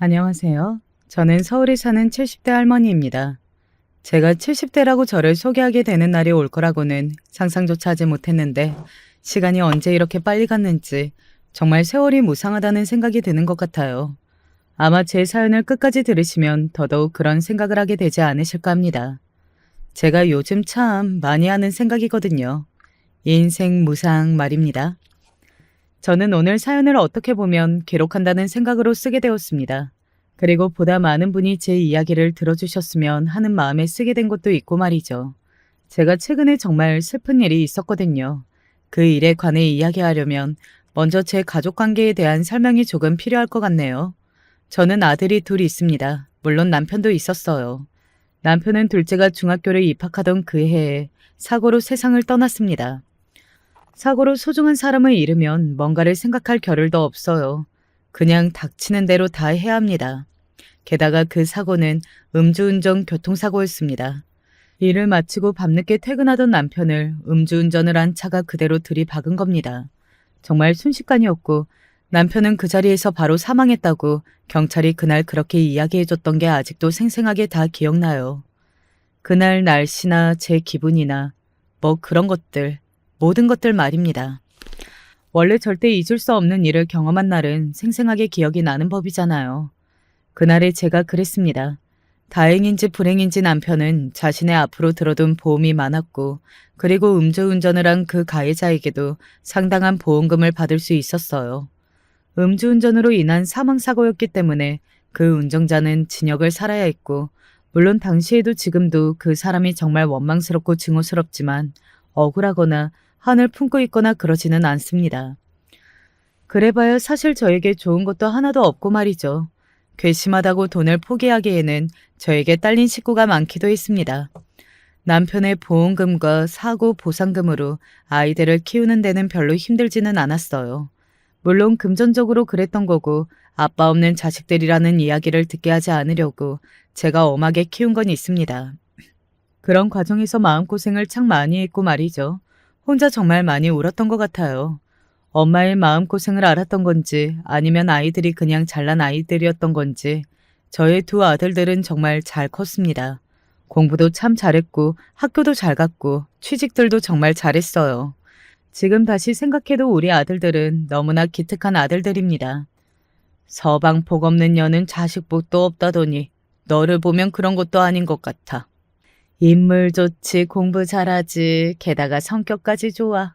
안녕하세요. 저는 서울에 사는 70대 할머니입니다. 제가 70대라고 저를 소개하게 되는 날이 올 거라고는 상상조차 하지 못했는데 시간이 언제 이렇게 빨리 갔는지 정말 세월이 무상하다는 생각이 드는 것 같아요. 아마 제 사연을 끝까지 들으시면 더더욱 그런 생각을 하게 되지 않으실까 합니다. 제가 요즘 참 많이 하는 생각이거든요. 인생 무상 말입니다. 저는 오늘 사연을 어떻게 보면 기록한다는 생각으로 쓰게 되었습니다. 그리고 보다 많은 분이 제 이야기를 들어주셨으면 하는 마음에 쓰게 된 것도 있고 말이죠. 제가 최근에 정말 슬픈 일이 있었거든요. 그 일에 관해 이야기하려면 먼저 제 가족 관계에 대한 설명이 조금 필요할 것 같네요. 저는 아들이 둘 있습니다. 물론 남편도 있었어요. 남편은 둘째가 중학교를 입학하던 그 해에 사고로 세상을 떠났습니다. 사고로 소중한 사람을 잃으면 뭔가를 생각할 겨를도 없어요. 그냥 닥치는 대로 다 해야 합니다. 게다가 그 사고는 음주운전 교통사고였습니다. 일을 마치고 밤늦게 퇴근하던 남편을 음주운전을 한 차가 그대로 들이박은 겁니다. 정말 순식간이었고 남편은 그 자리에서 바로 사망했다고 경찰이 그날 그렇게 이야기해줬던 게 아직도 생생하게 다 기억나요. 그날 날씨나 제 기분이나 뭐 그런 것들, 모든 것들 말입니다. 원래 절대 잊을 수 없는 일을 경험한 날은 생생하게 기억이 나는 법이잖아요. 그날에 제가 그랬습니다. 다행인지 불행인지 남편은 자신의 앞으로 들어둔 보험이 많았고 그리고 음주운전을 한 그 가해자에게도 상당한 보험금을 받을 수 있었어요. 음주운전으로 인한 사망사고였기 때문에 그 운전자는 징역을 살아야 했고 물론 당시에도 지금도 그 사람이 정말 원망스럽고 증오스럽지만 억울하거나 한을 품고 있거나 그러지는 않습니다. 그래봐야 사실 저에게 좋은 것도 하나도 없고 말이죠. 괘씸하다고 돈을 포기하기에는 저에게 딸린 식구가 많기도 했습니다. 남편의 보험금과 사고 보상금으로 아이들을 키우는 데는 별로 힘들지는 않았어요. 물론 금전적으로 그랬던 거고 아빠 없는 자식들이라는 이야기를 듣게 하지 않으려고 제가 엄하게 키운 건 있습니다. 그런 과정에서 마음고생을 참 많이 했고 말이죠. 혼자 정말 많이 울었던 것 같아요. 엄마의 마음고생을 알았던 건지 아니면 아이들이 그냥 잘난 아이들이었던 건지 저의 두 아들들은 정말 잘 컸습니다. 공부도 참 잘했고 학교도 잘 갔고 취직들도 정말 잘했어요. 지금 다시 생각해도 우리 아들들은 너무나 기특한 아들들입니다. 서방 복 없는 년은 자식 복도 없다더니 너를 보면 그런 것도 아닌 것 같아. 인물 좋지, 공부 잘하지, 게다가 성격까지 좋아.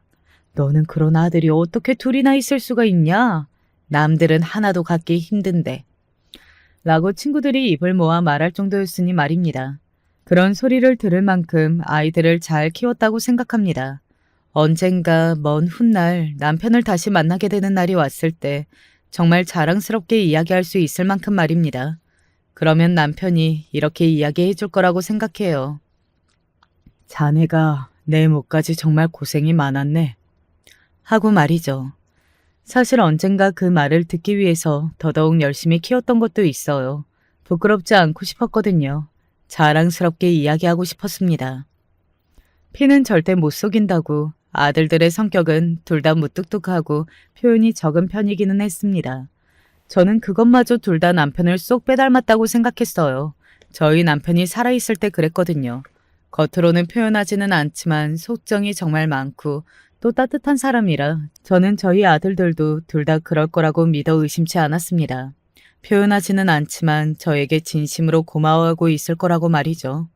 너는 그런 아들이 어떻게 둘이나 있을 수가 있냐? 남들은 하나도 갖기 힘든데. 라고 친구들이 입을 모아 말할 정도였으니 말입니다. 그런 소리를 들을 만큼 아이들을 잘 키웠다고 생각합니다. 언젠가 먼 훗날 남편을 다시 만나게 되는 날이 왔을 때 정말 자랑스럽게 이야기할 수 있을 만큼 말입니다. 그러면 남편이 이렇게 이야기해 줄 거라고 생각해요. 자네가 내 목까지 정말 고생이 많았네. 하고 말이죠. 사실 언젠가 그 말을 듣기 위해서 더더욱 열심히 키웠던 것도 있어요. 부끄럽지 않고 싶었거든요. 자랑스럽게 이야기하고 싶었습니다. 피는 절대 못 속인다고 아들들의 성격은 둘 다 무뚝뚝하고 표현이 적은 편이기는 했습니다. 저는 그것마저 둘 다 남편을 쏙 빼닮았다고 생각했어요. 저희 남편이 살아있을 때 그랬거든요. 겉으로는 표현하지는 않지만 속정이 정말 많고 또 따뜻한 사람이라 저는 저희 아들들도 둘 다 그럴 거라고 믿어 의심치 않았습니다. 표현하지는 않지만 저에게 진심으로 고마워하고 있을 거라고 말이죠.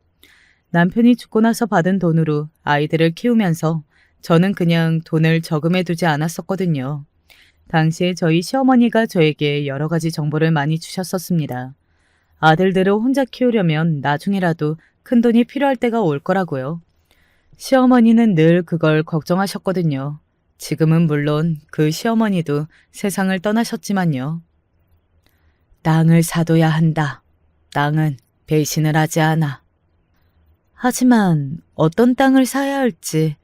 남편이 죽고 나서 받은 돈으로 아이들을 키우면서 저는 그냥 돈을 저금해 두지 않았었거든요. 당시에 저희 시어머니가 저에게 여러 가지 정보를 많이 주셨었습니다. 아들들을 혼자 키우려면 나중에라도 큰돈이 필요할 때가 올 거라고요. 시어머니는 늘 그걸 걱정하셨거든요. 지금은 물론 그 시어머니도 세상을 떠나셨지만요. 땅을 사둬야 한다. 땅은 배신을 하지 않아. 하지만 어떤 땅을 사야 할지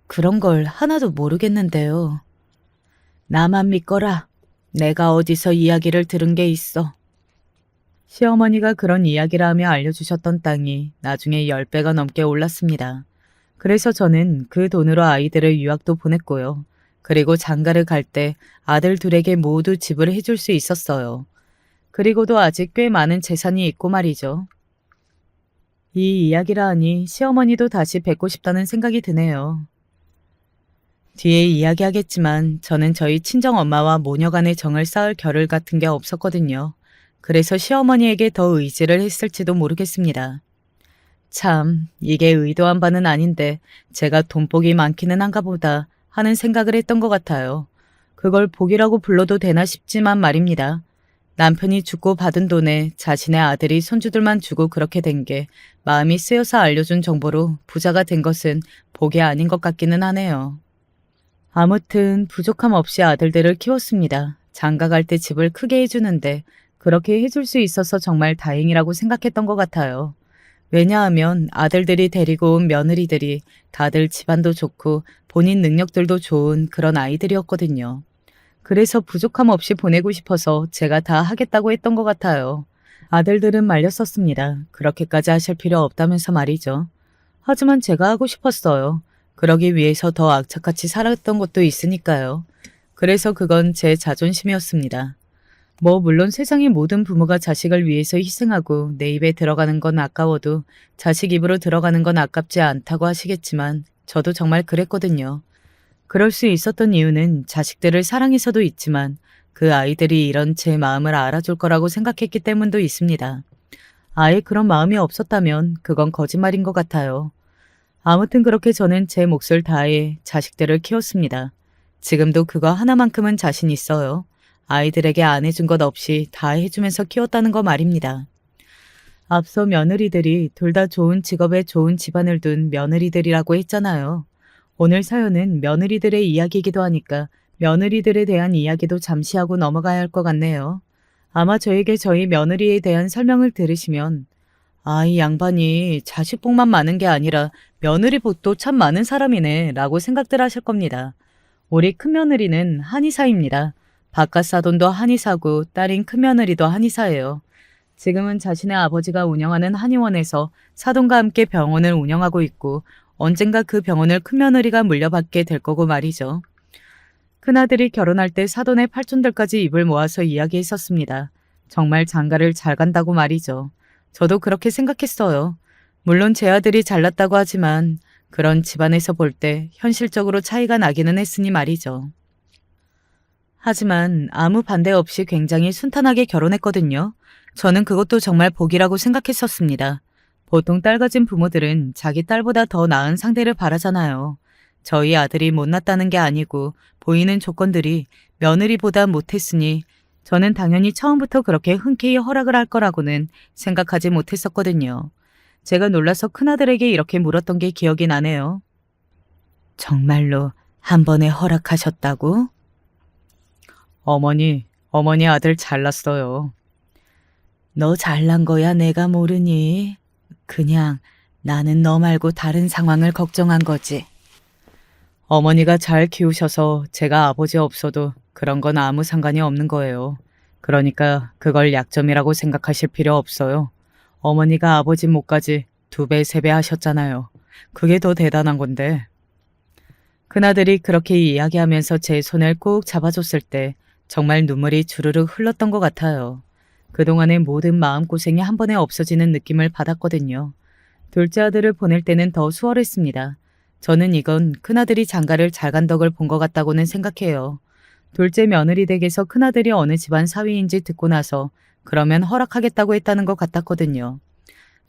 그런 걸 하나도 모르겠는데요. 나만 믿거라. 내가 어디서 이야기를 들은 게 있어. 시어머니가 그런 이야기를 하며 알려주셨던 땅이 나중에 10배가 넘게 올랐습니다. 그래서 저는 그 돈으로 아이들을 유학도 보냈고요. 그리고 장가를 갈 때 아들 둘에게 모두 지불을 해줄 수 있었어요. 그리고도 아직 꽤 많은 재산이 있고 말이죠. 이 이야기라 하니 시어머니도 다시 뵙고 싶다는 생각이 드네요. 뒤에 이야기하겠지만 저는 저희 친정엄마와 모녀 간의 정을 쌓을 겨를 같은 게 없었거든요. 그래서 시어머니에게 더 의지를 했을지도 모르겠습니다. 참, 이게 의도한 바는 아닌데 제가 돈복이 많기는 한가 보다 하는 생각을 했던 것 같아요. 그걸 복이라고 불러도 되나 싶지만 말입니다. 남편이 죽고 받은 돈에 자신의 아들이 손주들만 주고 그렇게 된 게 마음이 쓰여서 알려준 정보로 부자가 된 것은 복이 아닌 것 같기는 하네요. 아무튼 부족함 없이 아들들을 키웠습니다. 장가 갈 때 집을 크게 해주는데 그렇게 해줄 수 있어서 정말 다행이라고 생각했던 것 같아요. 왜냐하면 아들들이 데리고 온 며느리들이 다들 집안도 좋고 본인 능력들도 좋은 그런 아이들이었거든요. 그래서 부족함 없이 보내고 싶어서 제가 다 하겠다고 했던 것 같아요. 아들들은 말렸었습니다. 그렇게까지 하실 필요 없다면서 말이죠. 하지만 제가 하고 싶었어요. 그러기 위해서 더 악착같이 살았던 것도 있으니까요. 그래서 그건 제 자존심이었습니다. 물론 세상의 모든 부모가 자식을 위해서 희생하고 내 입에 들어가는 건 아까워도 자식 입으로 들어가는 건 아깝지 않다고 하시겠지만 저도 정말 그랬거든요. 그럴 수 있었던 이유는 자식들을 사랑해서도 있지만 그 아이들이 이런 제 마음을 알아줄 거라고 생각했기 때문도 있습니다. 아예 그런 마음이 없었다면 그건 거짓말인 것 같아요. 아무튼 그렇게 저는 제 몫을 다해 자식들을 키웠습니다. 지금도 그거 하나만큼은 자신 있어요. 아이들에게 안 해준 것 없이 다 해주면서 키웠다는 거 말입니다. 앞서 며느리들이 둘 다 좋은 직업에 좋은 집안을 둔 며느리들이라고 했잖아요. 오늘 사연은 며느리들의 이야기이기도 하니까 며느리들에 대한 이야기도 잠시 하고 넘어가야 할 것 같네요. 아마 저에게 저희 며느리에 대한 설명을 들으시면 이 양반이 자식 복만 많은 게 아니라 며느리 복도 참 많은 사람이네 라고 생각들 하실 겁니다. 우리 큰며느리는 한의사입니다. 바깥 사돈도 한의사고 딸인 큰며느리도 한의사예요. 지금은 자신의 아버지가 운영하는 한의원에서 사돈과 함께 병원을 운영하고 있고 언젠가 그 병원을 큰며느리가 물려받게 될 거고 말이죠. 큰아들이 결혼할 때 사돈의 팔촌들까지 입을 모아서 이야기했었습니다. 정말 장가를 잘 간다고 말이죠. 저도 그렇게 생각했어요. 물론 제 아들이 잘났다고 하지만 그런 집안에서 볼 때 현실적으로 차이가 나기는 했으니 말이죠. 하지만 아무 반대 없이 굉장히 순탄하게 결혼했거든요. 저는 그것도 정말 복이라고 생각했었습니다. 보통 딸 가진 부모들은 자기 딸보다 더 나은 상대를 바라잖아요. 저희 아들이 못났다는 게 아니고 보이는 조건들이 며느리보다 못했으니 저는 당연히 처음부터 그렇게 흔쾌히 허락을 할 거라고는 생각하지 못했었거든요. 제가 놀라서 큰아들에게 이렇게 물었던 게 기억이 나네요. 정말로 한 번에 허락하셨다고? 어머니 아들 잘났어요. 너 잘난 거야 내가 모르니? 그냥 나는 너 말고 다른 상황을 걱정한 거지. 어머니가 잘 키우셔서 제가 아버지 없어도 그런 건 아무 상관이 없는 거예요. 그러니까 그걸 약점이라고 생각하실 필요 없어요. 어머니가 아버지 몫까지 2배, 3배 하셨잖아요. 그게 더 대단한 건데. 큰아들이 그렇게 이야기하면서 제 손을 꼭 잡아줬을 때 정말 눈물이 주르륵 흘렀던 것 같아요. 그동안의 모든 마음고생이 한 번에 없어지는 느낌을 받았거든요. 둘째 아들을 보낼 때는 더 수월했습니다. 저는 이건 큰아들이 장가를 잘 간 덕을 본 것 같다고는 생각해요. 둘째 며느리 댁에서 큰아들이 어느 집안 사위인지 듣고 나서 그러면 허락하겠다고 했다는 것 같았거든요.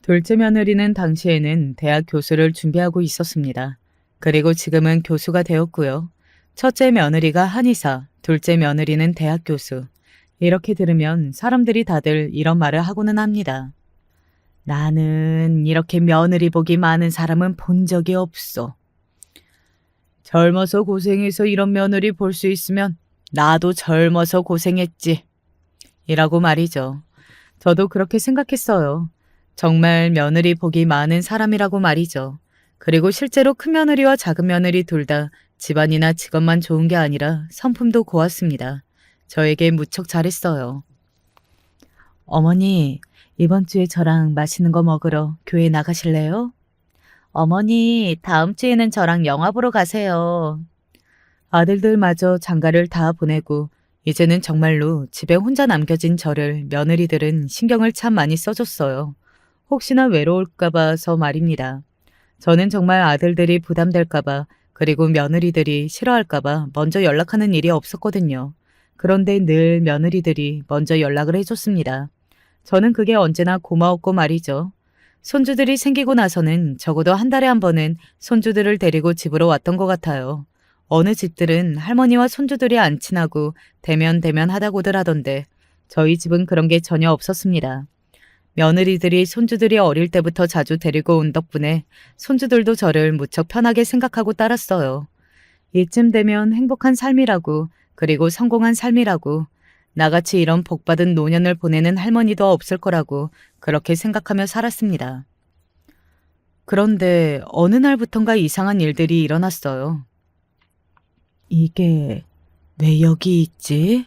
둘째 며느리는 당시에는 대학 교수를 준비하고 있었습니다. 그리고 지금은 교수가 되었고요. 첫째 며느리가 한의사, 둘째 며느리는 대학 교수. 이렇게 들으면 사람들이 다들 이런 말을 하고는 합니다. 나는 이렇게 며느리 복이 많은 사람은 본 적이 없어. 젊어서 고생해서 이런 며느리 볼 수 있으면 나도 젊어서 고생했지. 이라고 말이죠. 저도 그렇게 생각했어요. 정말 며느리 복이 많은 사람이라고 말이죠. 그리고 실제로 큰 며느리와 작은 며느리 둘 다 집안이나 직업만 좋은 게 아니라 성품도 고왔습니다. 저에게 무척 잘했어요. 어머니, 이번 주에 저랑 맛있는 거 먹으러 교회 나가실래요? 어머니, 다음 주에는 저랑 영화 보러 가세요. 아들들마저 장가를 다 보내고 이제는 정말로 집에 혼자 남겨진 저를 며느리들은 신경을 참 많이 써줬어요. 혹시나 외로울까 봐서 말입니다. 저는 정말 아들들이 부담될까 봐 그리고 며느리들이 싫어할까 봐 먼저 연락하는 일이 없었거든요. 그런데 늘 며느리들이 먼저 연락을 해줬습니다. 저는 그게 언제나 고마웠고 말이죠. 손주들이 생기고 나서는 적어도 한 달에 한 번은 손주들을 데리고 집으로 왔던 것 같아요. 어느 집들은 할머니와 손주들이 안 친하고 대면대면하다고들 하던데 저희 집은 그런 게 전혀 없었습니다. 며느리들이 손주들이 어릴 때부터 자주 데리고 온 덕분에 손주들도 저를 무척 편하게 생각하고 따랐어요. 이쯤 되면 행복한 삶이라고 그리고 성공한 삶이라고 나같이 이런 복받은 노년을 보내는 할머니도 없을 거라고 그렇게 생각하며 살았습니다. 그런데 어느 날부턴가 이상한 일들이 일어났어요. 이게 왜 여기 있지?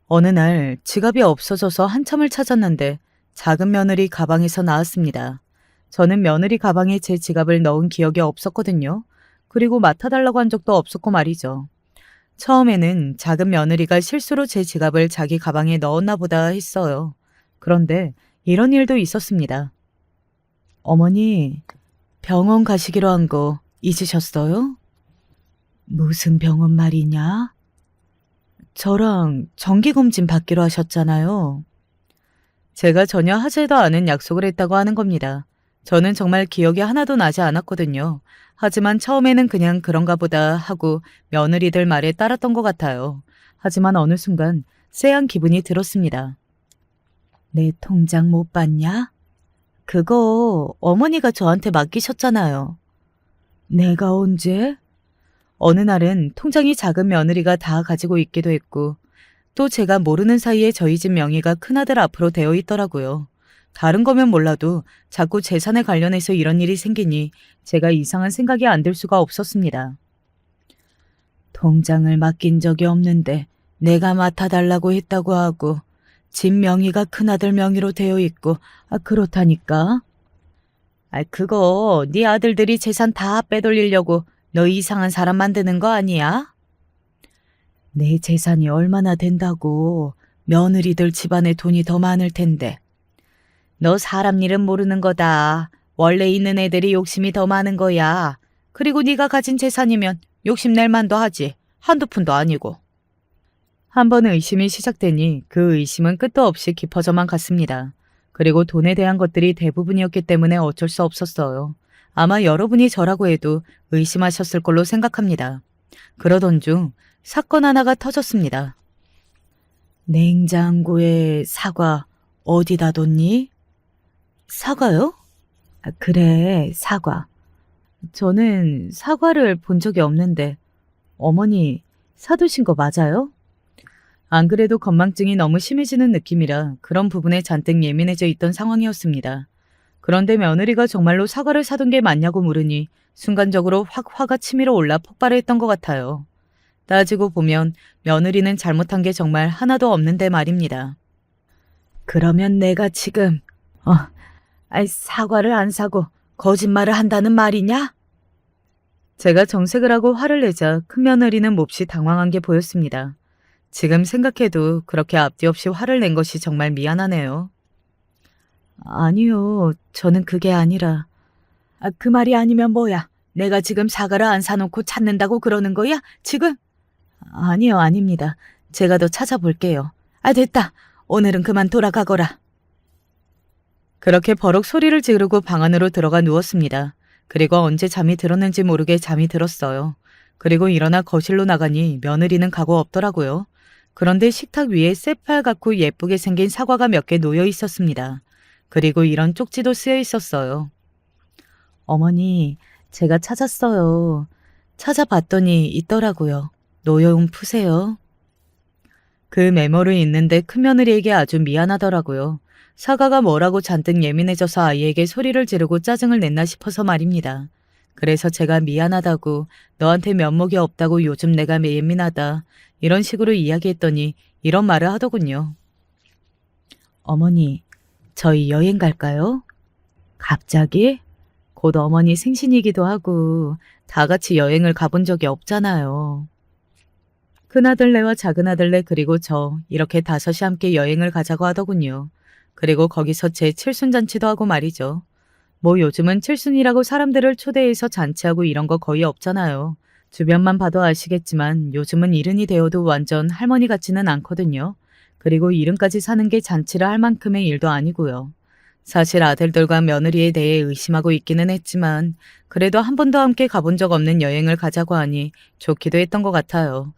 어느 날 지갑이 없어져서 한참을 찾았는데 작은 며느리 가방에서 나왔습니다. 저는 며느리 가방에 제 지갑을 넣은 기억이 없었거든요. 그리고 맡아달라고 한 적도 없었고 말이죠. 처음에는 작은 며느리가 실수로 제 지갑을 자기 가방에 넣었나 보다 했어요. 그런데 이런 일도 있었습니다. 어머니, 병원 가시기로 한 거 잊으셨어요? 무슨 병원 말이냐? 저랑 정기검진 받기로 하셨잖아요. 제가 전혀 하지도 않은 약속을 했다고 하는 겁니다. 저는 정말 기억이 하나도 나지 않았거든요. 하지만 처음에는 그냥 그런가 보다 하고 며느리들 말에 따랐던 것 같아요. 하지만 어느 순간 쎄한 기분이 들었습니다. 내 통장 못 봤냐? 그거 어머니가 저한테 맡기셨잖아요. 내가 언제? 어느 날은 통장이 작은 며느리가 다 가지고 있기도 했고 또 제가 모르는 사이에 저희 집 명의가 큰아들 앞으로 되어 있더라고요. 다른 거면 몰라도 자꾸 재산에 관련해서 이런 일이 생기니 제가 이상한 생각이 안 들 수가 없었습니다. 통장을 맡긴 적이 없는데 내가 맡아달라고 했다고 하고 집 명의가 큰아들 명의로 되어 있고 그렇다니까. 그거 네 아들들이 재산 다 빼돌리려고 너 이상한 사람 만드는 거 아니야? 내 재산이 얼마나 된다고. 며느리들 집안에 돈이 더 많을 텐데. 너 사람 일은 모르는 거다. 원래 있는 애들이 욕심이 더 많은 거야. 그리고 네가 가진 재산이면 욕심낼 만도 하지. 한두 푼도 아니고. 한 번 의심이 시작되니 그 의심은 끝도 없이 깊어져만 갔습니다. 그리고 돈에 대한 것들이 대부분이었기 때문에 어쩔 수 없었어요. 아마 여러분이 저라고 해도 의심하셨을 걸로 생각합니다. 그러던 중 사건 하나가 터졌습니다. 냉장고에 사과 어디다 뒀니? 사과요? 그래, 사과. 저는 사과를 본 적이 없는데 어머니 사두신 거 맞아요? 안 그래도 건망증이 너무 심해지는 느낌이라 그런 부분에 잔뜩 예민해져 있던 상황이었습니다. 그런데 며느리가 정말로 사과를 사둔 게 맞냐고 물으니 순간적으로 확 화가 치밀어 올라 폭발했던 것 같아요. 따지고 보면 며느리는 잘못한 게 정말 하나도 없는데 말입니다. 그러면 내가 지금 사과를 안 사고 거짓말을 한다는 말이냐? 제가 정색을 하고 화를 내자 큰며느리는 몹시 당황한 게 보였습니다. 지금 생각해도 그렇게 앞뒤 없이 화를 낸 것이 정말 미안하네요. 아니요, 저는 그게 아니라. 그 말이 아니면 뭐야? 내가 지금 사과를 안 사놓고 찾는다고 그러는 거야? 지금? 아니요, 아닙니다. 제가 더 찾아볼게요. 됐다. 오늘은 그만 돌아가거라. 그렇게 버럭 소리를 지르고 방 안으로 들어가 누웠습니다. 그리고 언제 잠이 들었는지 모르게 잠이 들었어요. 그리고 일어나 거실로 나가니 며느리는 가고 없더라고요. 그런데 식탁 위에 새빨갛고 예쁘게 생긴 사과가 몇 개 놓여 있었습니다. 그리고 이런 쪽지도 쓰여 있었어요. 어머니, 제가 찾았어요. 찾아봤더니 있더라고요. 노여움 푸세요. 그 메모를 읽는데 큰며느리에게 아주 미안하더라고요. 사과가 뭐라고 잔뜩 예민해져서 아이에게 소리를 지르고 짜증을 냈나 싶어서 말입니다. 그래서 제가 미안하다고, 너한테 면목이 없다고 요즘 내가 예민하다, 이런 식으로 이야기했더니 이런 말을 하더군요. 어머니, 저희 여행 갈까요? 갑자기? 곧 어머니 생신이기도 하고 다 같이 여행을 가본 적이 없잖아요. 큰아들네와 작은아들네 그리고 저 이렇게 다섯이 함께 여행을 가자고 하더군요. 그리고 거기서 제 칠순잔치도 하고 말이죠. 뭐 요즘은 칠순이라고 사람들을 초대해서 잔치하고 이런 거 거의 없잖아요. 주변만 봐도 아시겠지만 요즘은 이른이 되어도 완전 할머니 같지는 않거든요. 그리고 이른까지 사는 게 잔치를 할 만큼의 일도 아니고요. 사실 아들들과 며느리에 대해 의심하고 있기는 했지만 그래도 한 번도 함께 가본 적 없는 여행을 가자고 하니 좋기도 했던 것 같아요.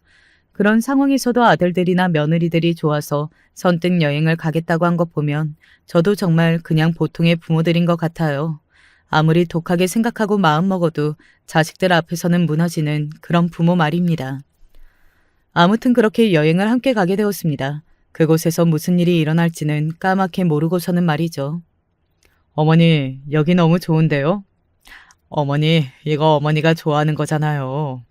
그런 상황에서도 아들들이나 며느리들이 좋아서 선뜻 여행을 가겠다고 한 것 보면 저도 정말 그냥 보통의 부모들인 것 같아요. 아무리 독하게 생각하고 마음먹어도 자식들 앞에서는 무너지는 그런 부모 말입니다. 아무튼 그렇게 여행을 함께 가게 되었습니다. 그곳에서 무슨 일이 일어날지는 까맣게 모르고서는 말이죠. 어머니, 여기 너무 좋은데요? 어머니, 이거 어머니가 좋아하는 거잖아요.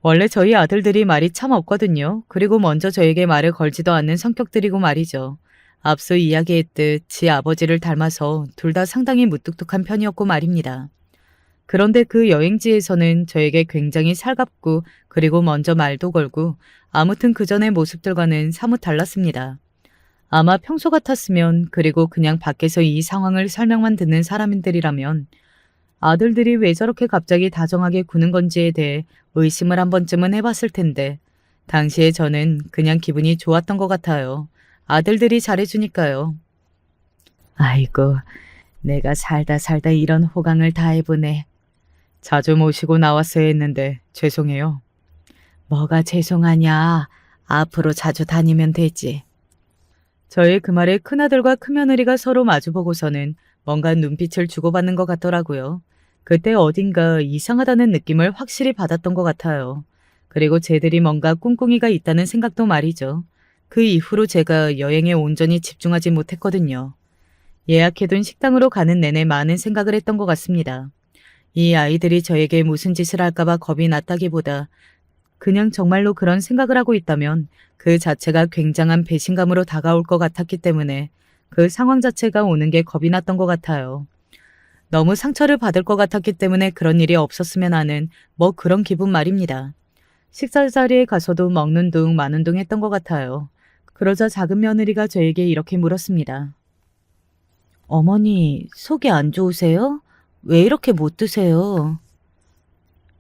원래 저희 아들들이 말이 참 없거든요. 그리고 먼저 저에게 말을 걸지도 않는 성격들이고 말이죠. 앞서 이야기했듯 지 아버지를 닮아서 둘 다 상당히 무뚝뚝한 편이었고 말입니다. 그런데 그 여행지에서는 저에게 굉장히 살갑고 그리고 먼저 말도 걸고 아무튼 그전의 모습들과는 사뭇 달랐습니다. 아마 평소 같았으면 그리고 그냥 밖에서 이 상황을 설명만 듣는 사람들이라면 아들들이 왜 저렇게 갑자기 다정하게 구는 건지에 대해 의심을 한 번쯤은 해봤을 텐데 당시에 저는 그냥 기분이 좋았던 것 같아요. 아들들이 잘해주니까요. 아이고, 내가 살다 살다 이런 호강을 다 해보네. 자주 모시고 나왔어야 했는데 죄송해요. 뭐가 죄송하냐. 앞으로 자주 다니면 되지. 저의 그 말에 큰아들과 큰며느리가 서로 마주보고서는 뭔가 눈빛을 주고받는 것 같더라고요. 그때 어딘가 이상하다는 느낌을 확실히 받았던 것 같아요. 그리고 쟤들이 뭔가 꿍꿍이가 있다는 생각도 말이죠. 그 이후로 제가 여행에 온전히 집중하지 못했거든요. 예약해둔 식당으로 가는 내내 많은 생각을 했던 것 같습니다. 이 아이들이 저에게 무슨 짓을 할까봐 겁이 났다기보다 그냥 정말로 그런 생각을 하고 있다면 그 자체가 굉장한 배신감으로 다가올 것 같았기 때문에 그 상황 자체가 오는 게 겁이 났던 것 같아요. 너무 상처를 받을 것 같았기 때문에 그런 일이 없었으면 하는 뭐 그런 기분 말입니다. 식사 자리에 가서도 먹는 둥 마는 둥 했던 것 같아요. 그러자 작은 며느리가 저에게 이렇게 물었습니다. 어머니, 속이 안 좋으세요? 왜 이렇게 못 드세요?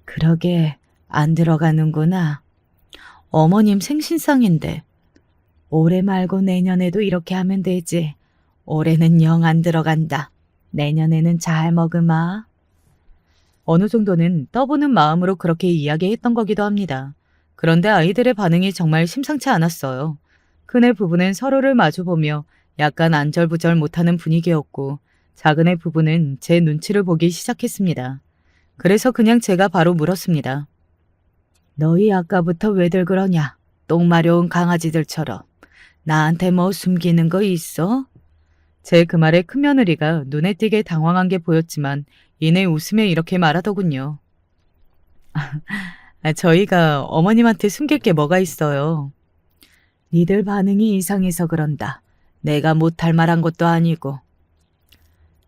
그러게, 안 들어가는구나. 어머님 생신상인데. 올해 말고 내년에도 이렇게 하면 되지. 올해는 영 안 들어간다. 내년에는 잘 먹으마. 어느 정도는 떠보는 마음으로 그렇게 이야기했던 거기도 합니다. 그런데 아이들의 반응이 정말 심상치 않았어요. 큰애 부부는 서로를 마주보며 약간 안절부절 못하는 분위기였고 작은애 부부는 제 눈치를 보기 시작했습니다. 그래서 그냥 제가 바로 물었습니다. 너희 아까부터 왜들 그러냐? 똥 마려운 강아지들처럼. 나한테 뭐 숨기는 거 있어? 제 그 말에 큰며느리가 눈에 띄게 당황한 게 보였지만 이내 웃으며 이렇게 말하더군요. 저희가 어머님한테 숨길 게 뭐가 있어요. 니들 반응이 이상해서 그런다. 내가 못할 말한 것도 아니고.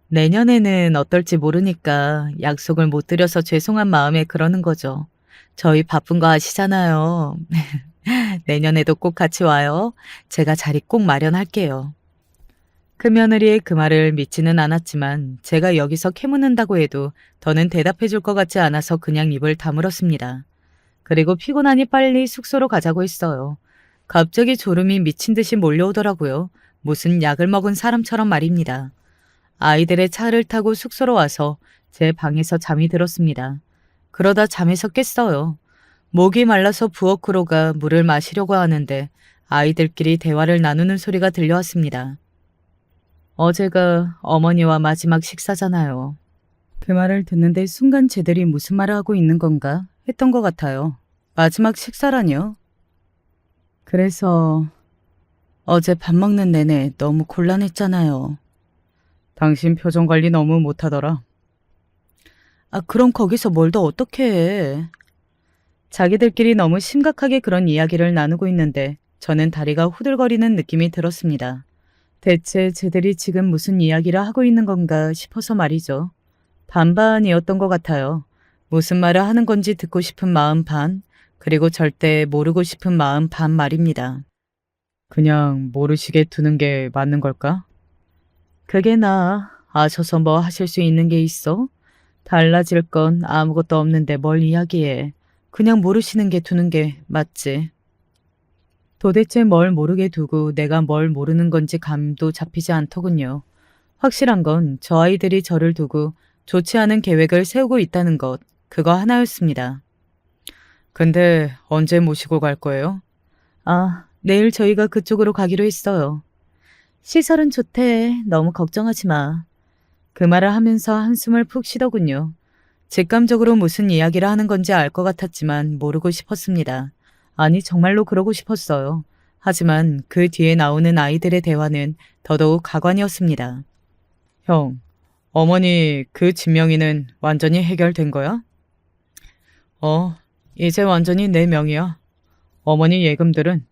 내년에는 어떨지 모르니까 약속을 못 드려서 죄송한 마음에 그러는 거죠. 저희 바쁜 거 아시잖아요. 내년에도 꼭 같이 와요. 제가 자리 꼭 마련할게요. 큰며느리의 그 말을 믿지는 않았지만 제가 여기서 캐묻는다고 해도 더는 대답해 줄 것 같지 않아서 그냥 입을 다물었습니다. 그리고 피곤하니 빨리 숙소로 가자고 했어요. 갑자기 졸음이 미친 듯이 몰려오더라고요. 무슨 약을 먹은 사람처럼 말입니다. 아이들의 차를 타고 숙소로 와서 제 방에서 잠이 들었습니다. 그러다 잠에서 깼어요. 목이 말라서 부엌으로 가 물을 마시려고 하는데 아이들끼리 대화를 나누는 소리가 들려왔습니다. 어제가 어머니와 마지막 식사잖아요. 그 말을 듣는데 순간 쟤들이 무슨 말을 하고 있는 건가 했던 것 같아요. 마지막 식사라뇨? 그래서 어제 밥 먹는 내내 너무 곤란했잖아요. 당신 표정 관리 너무 못하더라. 그럼 거기서 뭘 더 어떻게 해? 자기들끼리 너무 심각하게 그런 이야기를 나누고 있는데 저는 다리가 후들거리는 느낌이 들었습니다. 대체 쟤들이 지금 무슨 이야기를 하고 있는 건가 싶어서 말이죠. 반반이었던 것 같아요. 무슨 말을 하는 건지 듣고 싶은 마음 반, 그리고 절대 모르고 싶은 마음 반 말입니다. 그냥 모르시게 두는 게 맞는 걸까? 그게 아셔서 뭐 하실 수 있는 게 있어? 달라질 건 아무것도 없는데 뭘 이야기해. 그냥 모르시는 게 두는 게 맞지. 도대체 뭘 모르게 두고 내가 뭘 모르는 건지 감도 잡히지 않더군요. 확실한 건 저 아이들이 저를 두고 좋지 않은 계획을 세우고 있다는 것, 그거 하나였습니다. 근데 언제 모시고 갈 거예요? 내일 저희가 그쪽으로 가기로 했어요. 시설은 좋대. 너무 걱정하지 마. 그 말을 하면서 한숨을 푹 쉬더군요. 직감적으로 무슨 이야기를 하는 건지 알 것 같았지만 모르고 싶었습니다. 아니, 정말로 그러고 싶었어요. 하지만 그 뒤에 나오는 아이들의 대화는 더더욱 가관이었습니다. 형, 어머니 그 진명이는 완전히 해결된 거야? 이제 완전히 내 명이야. 어머니 예금들은?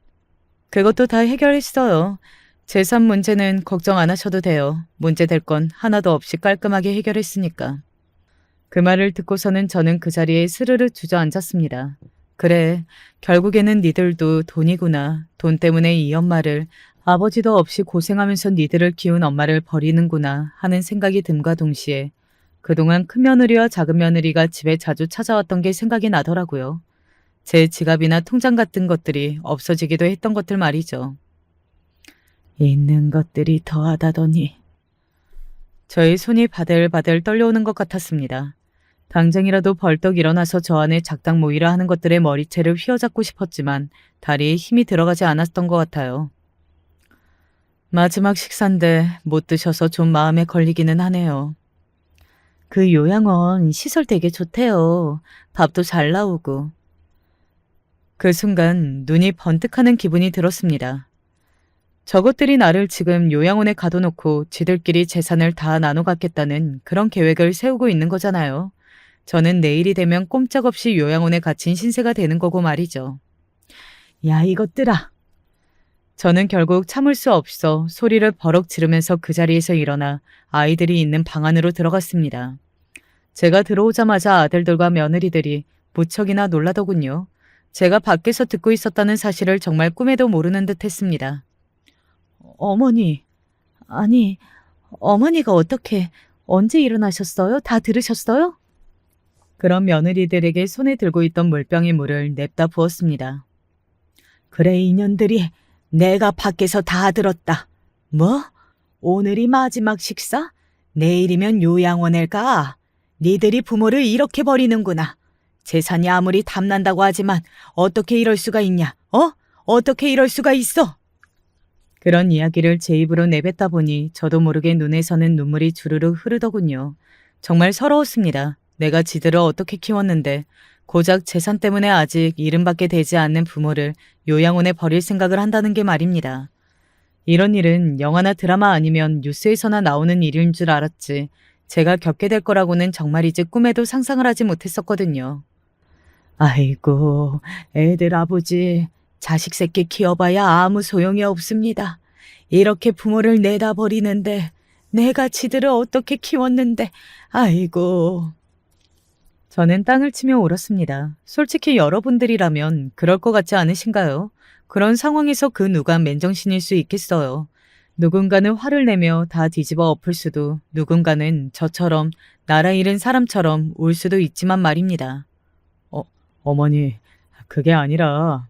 그것도 다 해결했어요. 재산 문제는 걱정 안 하셔도 돼요. 문제될 건 하나도 없이 깔끔하게 해결했으니까. 그 말을 듣고서는 저는 그 자리에 스르르 주저앉았습니다. 그래, 결국에는 니들도 돈이구나. 돈 때문에 이 엄마를, 아버지도 없이 고생하면서 니들을 키운 엄마를 버리는구나 하는 생각이 듦과 동시에 그동안 큰며느리와 작은며느리가 집에 자주 찾아왔던 게 생각이 나더라고요. 제 지갑이나 통장 같은 것들이 없어지기도 했던 것들 말이죠. 있는 것들이 더하다더니. 저의 손이 바들바들 떨려오는 것 같았습니다. 당장이라도 벌떡 일어나서 저 안에 작당 모이라 하는 것들의 머리채를 휘어잡고 싶었지만 다리에 힘이 들어가지 않았던 것 같아요. 마지막 식사인데 못 드셔서 좀 마음에 걸리기는 하네요. 그 요양원 시설 되게 좋대요. 밥도 잘 나오고. 그 순간 눈이 번뜩하는 기분이 들었습니다. 저것들이 나를 지금 요양원에 가둬놓고 지들끼리 재산을 다 나눠 갖겠다는 그런 계획을 세우고 있는 거잖아요. 저는 내일이 되면 꼼짝없이 요양원에 갇힌 신세가 되는 거고 말이죠. 야, 이것들아! 저는 결국 참을 수 없어 소리를 버럭 지르면서 그 자리에서 일어나 아이들이 있는 방 안으로 들어갔습니다. 제가 들어오자마자 아들들과 며느리들이 무척이나 놀라더군요. 제가 밖에서 듣고 있었다는 사실을 정말 꿈에도 모르는 듯 했습니다. 어머니, 아니, 어머니가 어떻게, 언제 일어나셨어요? 다 들으셨어요? 그런 며느리들에게 손에 들고 있던 물병의 물을 냅다 부었습니다. 그래, 인연들이 내가 밖에서 다 들었다. 뭐? 오늘이 마지막 식사? 내일이면 요양원에 가. 니들이 부모를 이렇게 버리는구나. 재산이 아무리 탐난다고 하지만 어떻게 이럴 수가 있냐? 어떻게 이럴 수가 있어? 그런 이야기를 제 입으로 내뱉다 보니 저도 모르게 눈에서는 눈물이 주르르 흐르더군요. 정말 서러웠습니다. 내가 지들을 어떻게 키웠는데 고작 재산 때문에 아직 이름밖에 되지 않는 부모를 요양원에 버릴 생각을 한다는 게 말입니다. 이런 일은 영화나 드라마 아니면 뉴스에서나 나오는 일인 줄 알았지 제가 겪게 될 거라고는 정말이지 꿈에도 상상을 하지 못했었거든요. 아이고, 애들 아버지, 자식 새끼 키워봐야 아무 소용이 없습니다. 이렇게 부모를 내다버리는데 내가 지들을 어떻게 키웠는데, 아이고. 저는 땅을 치며 울었습니다. 솔직히 여러분들이라면 그럴 것 같지 않으신가요? 그런 상황에서 그 누가 맨정신일 수 있겠어요. 누군가는 화를 내며 다 뒤집어 엎을 수도, 누군가는 저처럼 나라 잃은 사람처럼 울 수도 있지만 말입니다. 어머니, 그게 아니라.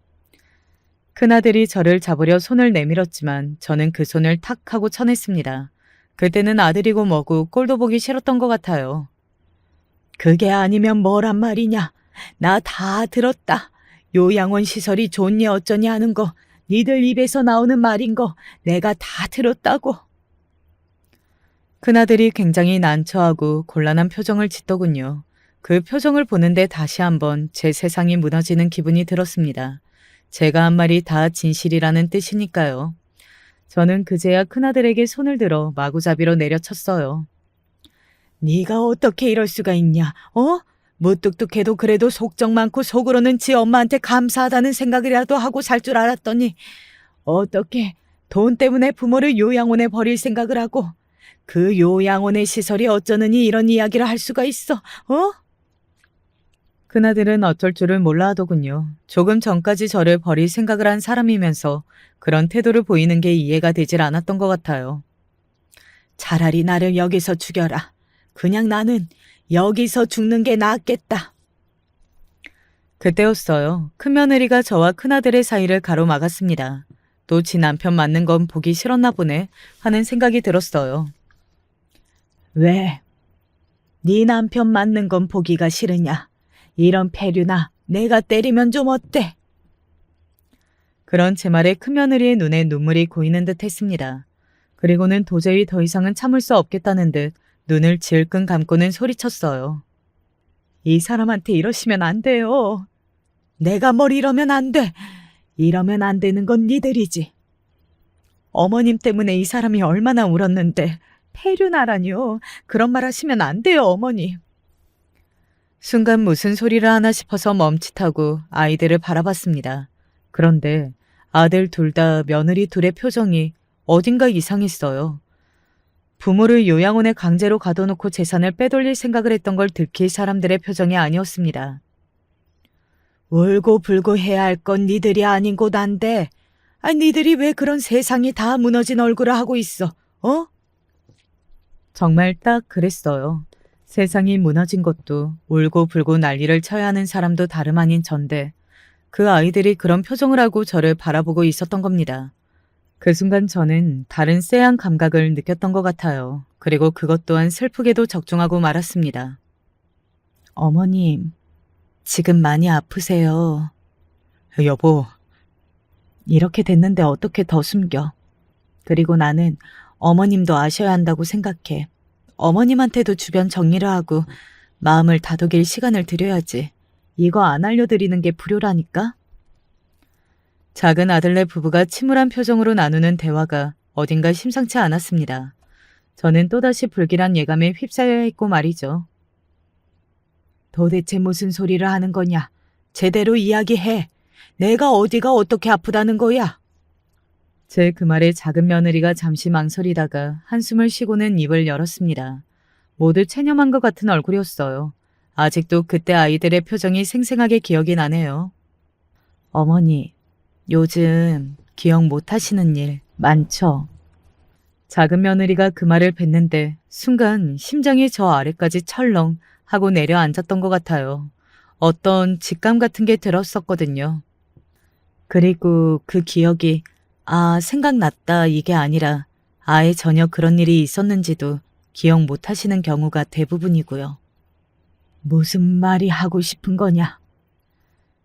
큰아들이 저를 잡으려 손을 내밀었지만 저는 그 손을 탁 하고 쳐냈습니다. 그때는 아들이고 뭐고 꼴도 보기 싫었던 것 같아요. 그게 아니면 뭐란 말이냐. 나 다 들었다. 요양원 시설이 좋니 어쩌니 하는 거, 니들 입에서 나오는 말인 거 내가 다 들었다고. 큰아들이 굉장히 난처하고 곤란한 표정을 짓더군요. 그 표정을 보는데 다시 한번 제 세상이 무너지는 기분이 들었습니다. 제가 한 말이 다 진실이라는 뜻이니까요. 저는 그제야 큰아들에게 손을 들어 마구잡이로 내려쳤어요. 네가 어떻게 이럴 수가 있냐? 무뚝뚝해도 그래도 속정 많고 속으로는 지 엄마한테 감사하다는 생각이라도 하고 살 줄 알았더니 어떻게 돈 때문에 부모를 요양원에 버릴 생각을 하고 그 요양원의 시설이 어쩌느니 이런 이야기를 할 수가 있어? 큰아들은 어쩔 줄을 몰라 하더군요. 조금 전까지 저를 버릴 생각을 한 사람이면서 그런 태도를 보이는 게 이해가 되질 않았던 것 같아요. 차라리 나를 여기서 죽여라. 그냥 나는 여기서 죽는 게 낫겠다. 그때였어요. 큰며느리가 저와 큰아들의 사이를 가로막았습니다. 또 지 남편 맞는 건 보기 싫었나 보네 하는 생각이 들었어요. 왜? 네 남편 맞는 건 보기가 싫으냐? 이런 폐류나 내가 때리면 좀 어때? 그런 제 말에 큰며느리의 눈에 눈물이 고이는 듯 했습니다. 그리고는 도저히 더 이상은 참을 수 없겠다는 듯 눈을 질끈 감고는 소리쳤어요. 이 사람한테 이러시면 안 돼요. 내가 뭘 이러면 안 돼. 이러면 안 되는 건 니들이지. 어머님 때문에 이 사람이 얼마나 울었는데 폐륜하라니요. 그런 말 하시면 안 돼요, 어머니. 순간 무슨 소리를 하나 싶어서 멈칫하고 아이들을 바라봤습니다. 그런데 아들 둘 다 며느리 둘의 표정이 어딘가 이상했어요. 부모를 요양원에 강제로 가둬놓고 재산을 빼돌릴 생각을 했던 걸 들킬 사람들의 표정이 아니었습니다. 울고 불고 해야 할 건 니들이 아닌 곳 안돼. 니들이 왜 그런 세상이 다 무너진 얼굴을 하고 있어? 어? 정말 딱 그랬어요. 세상이 무너진 것도 울고 불고 난리를 쳐야 하는 사람도 다름 아닌 전데 그 아이들이 그런 표정을 하고 저를 바라보고 있었던 겁니다. 그 순간 저는 다른 쎄한 감각을 느꼈던 것 같아요. 그리고 그것 또한 슬프게도 적중하고 말았습니다. 어머님, 지금 많이 아프세요. 여보, 이렇게 됐는데 어떻게 더 숨겨. 그리고 나는 어머님도 아셔야 한다고 생각해. 어머님한테도 주변 정리를 하고 마음을 다독일 시간을 드려야지. 이거 안 알려드리는 게 불효라니까? 작은 아들네 부부가 침울한 표정으로 나누는 대화가 어딘가 심상치 않았습니다. 저는 또다시 불길한 예감에 휩싸여야 했고 말이죠. 도대체 무슨 소리를 하는 거냐? 제대로 이야기해. 내가 어디가 어떻게 아프다는 거야? 제 그 말에 작은 며느리가 잠시 망설이다가 한숨을 쉬고는 입을 열었습니다. 모두 체념한 것 같은 얼굴이었어요. 아직도 그때 아이들의 표정이 생생하게 기억이 나네요. 어머니, 요즘 기억 못 하시는 일 많죠? 작은 며느리가 그 말을 뱉는데 순간 심장이 저 아래까지 철렁 하고 내려앉았던 것 같아요. 어떤 직감 같은 게 들었었거든요. 그리고 그 기억이 생각났다 이게 아니라 아예 전혀 그런 일이 있었는지도 기억 못 하시는 경우가 대부분이고요. 무슨 말이 하고 싶은 거냐?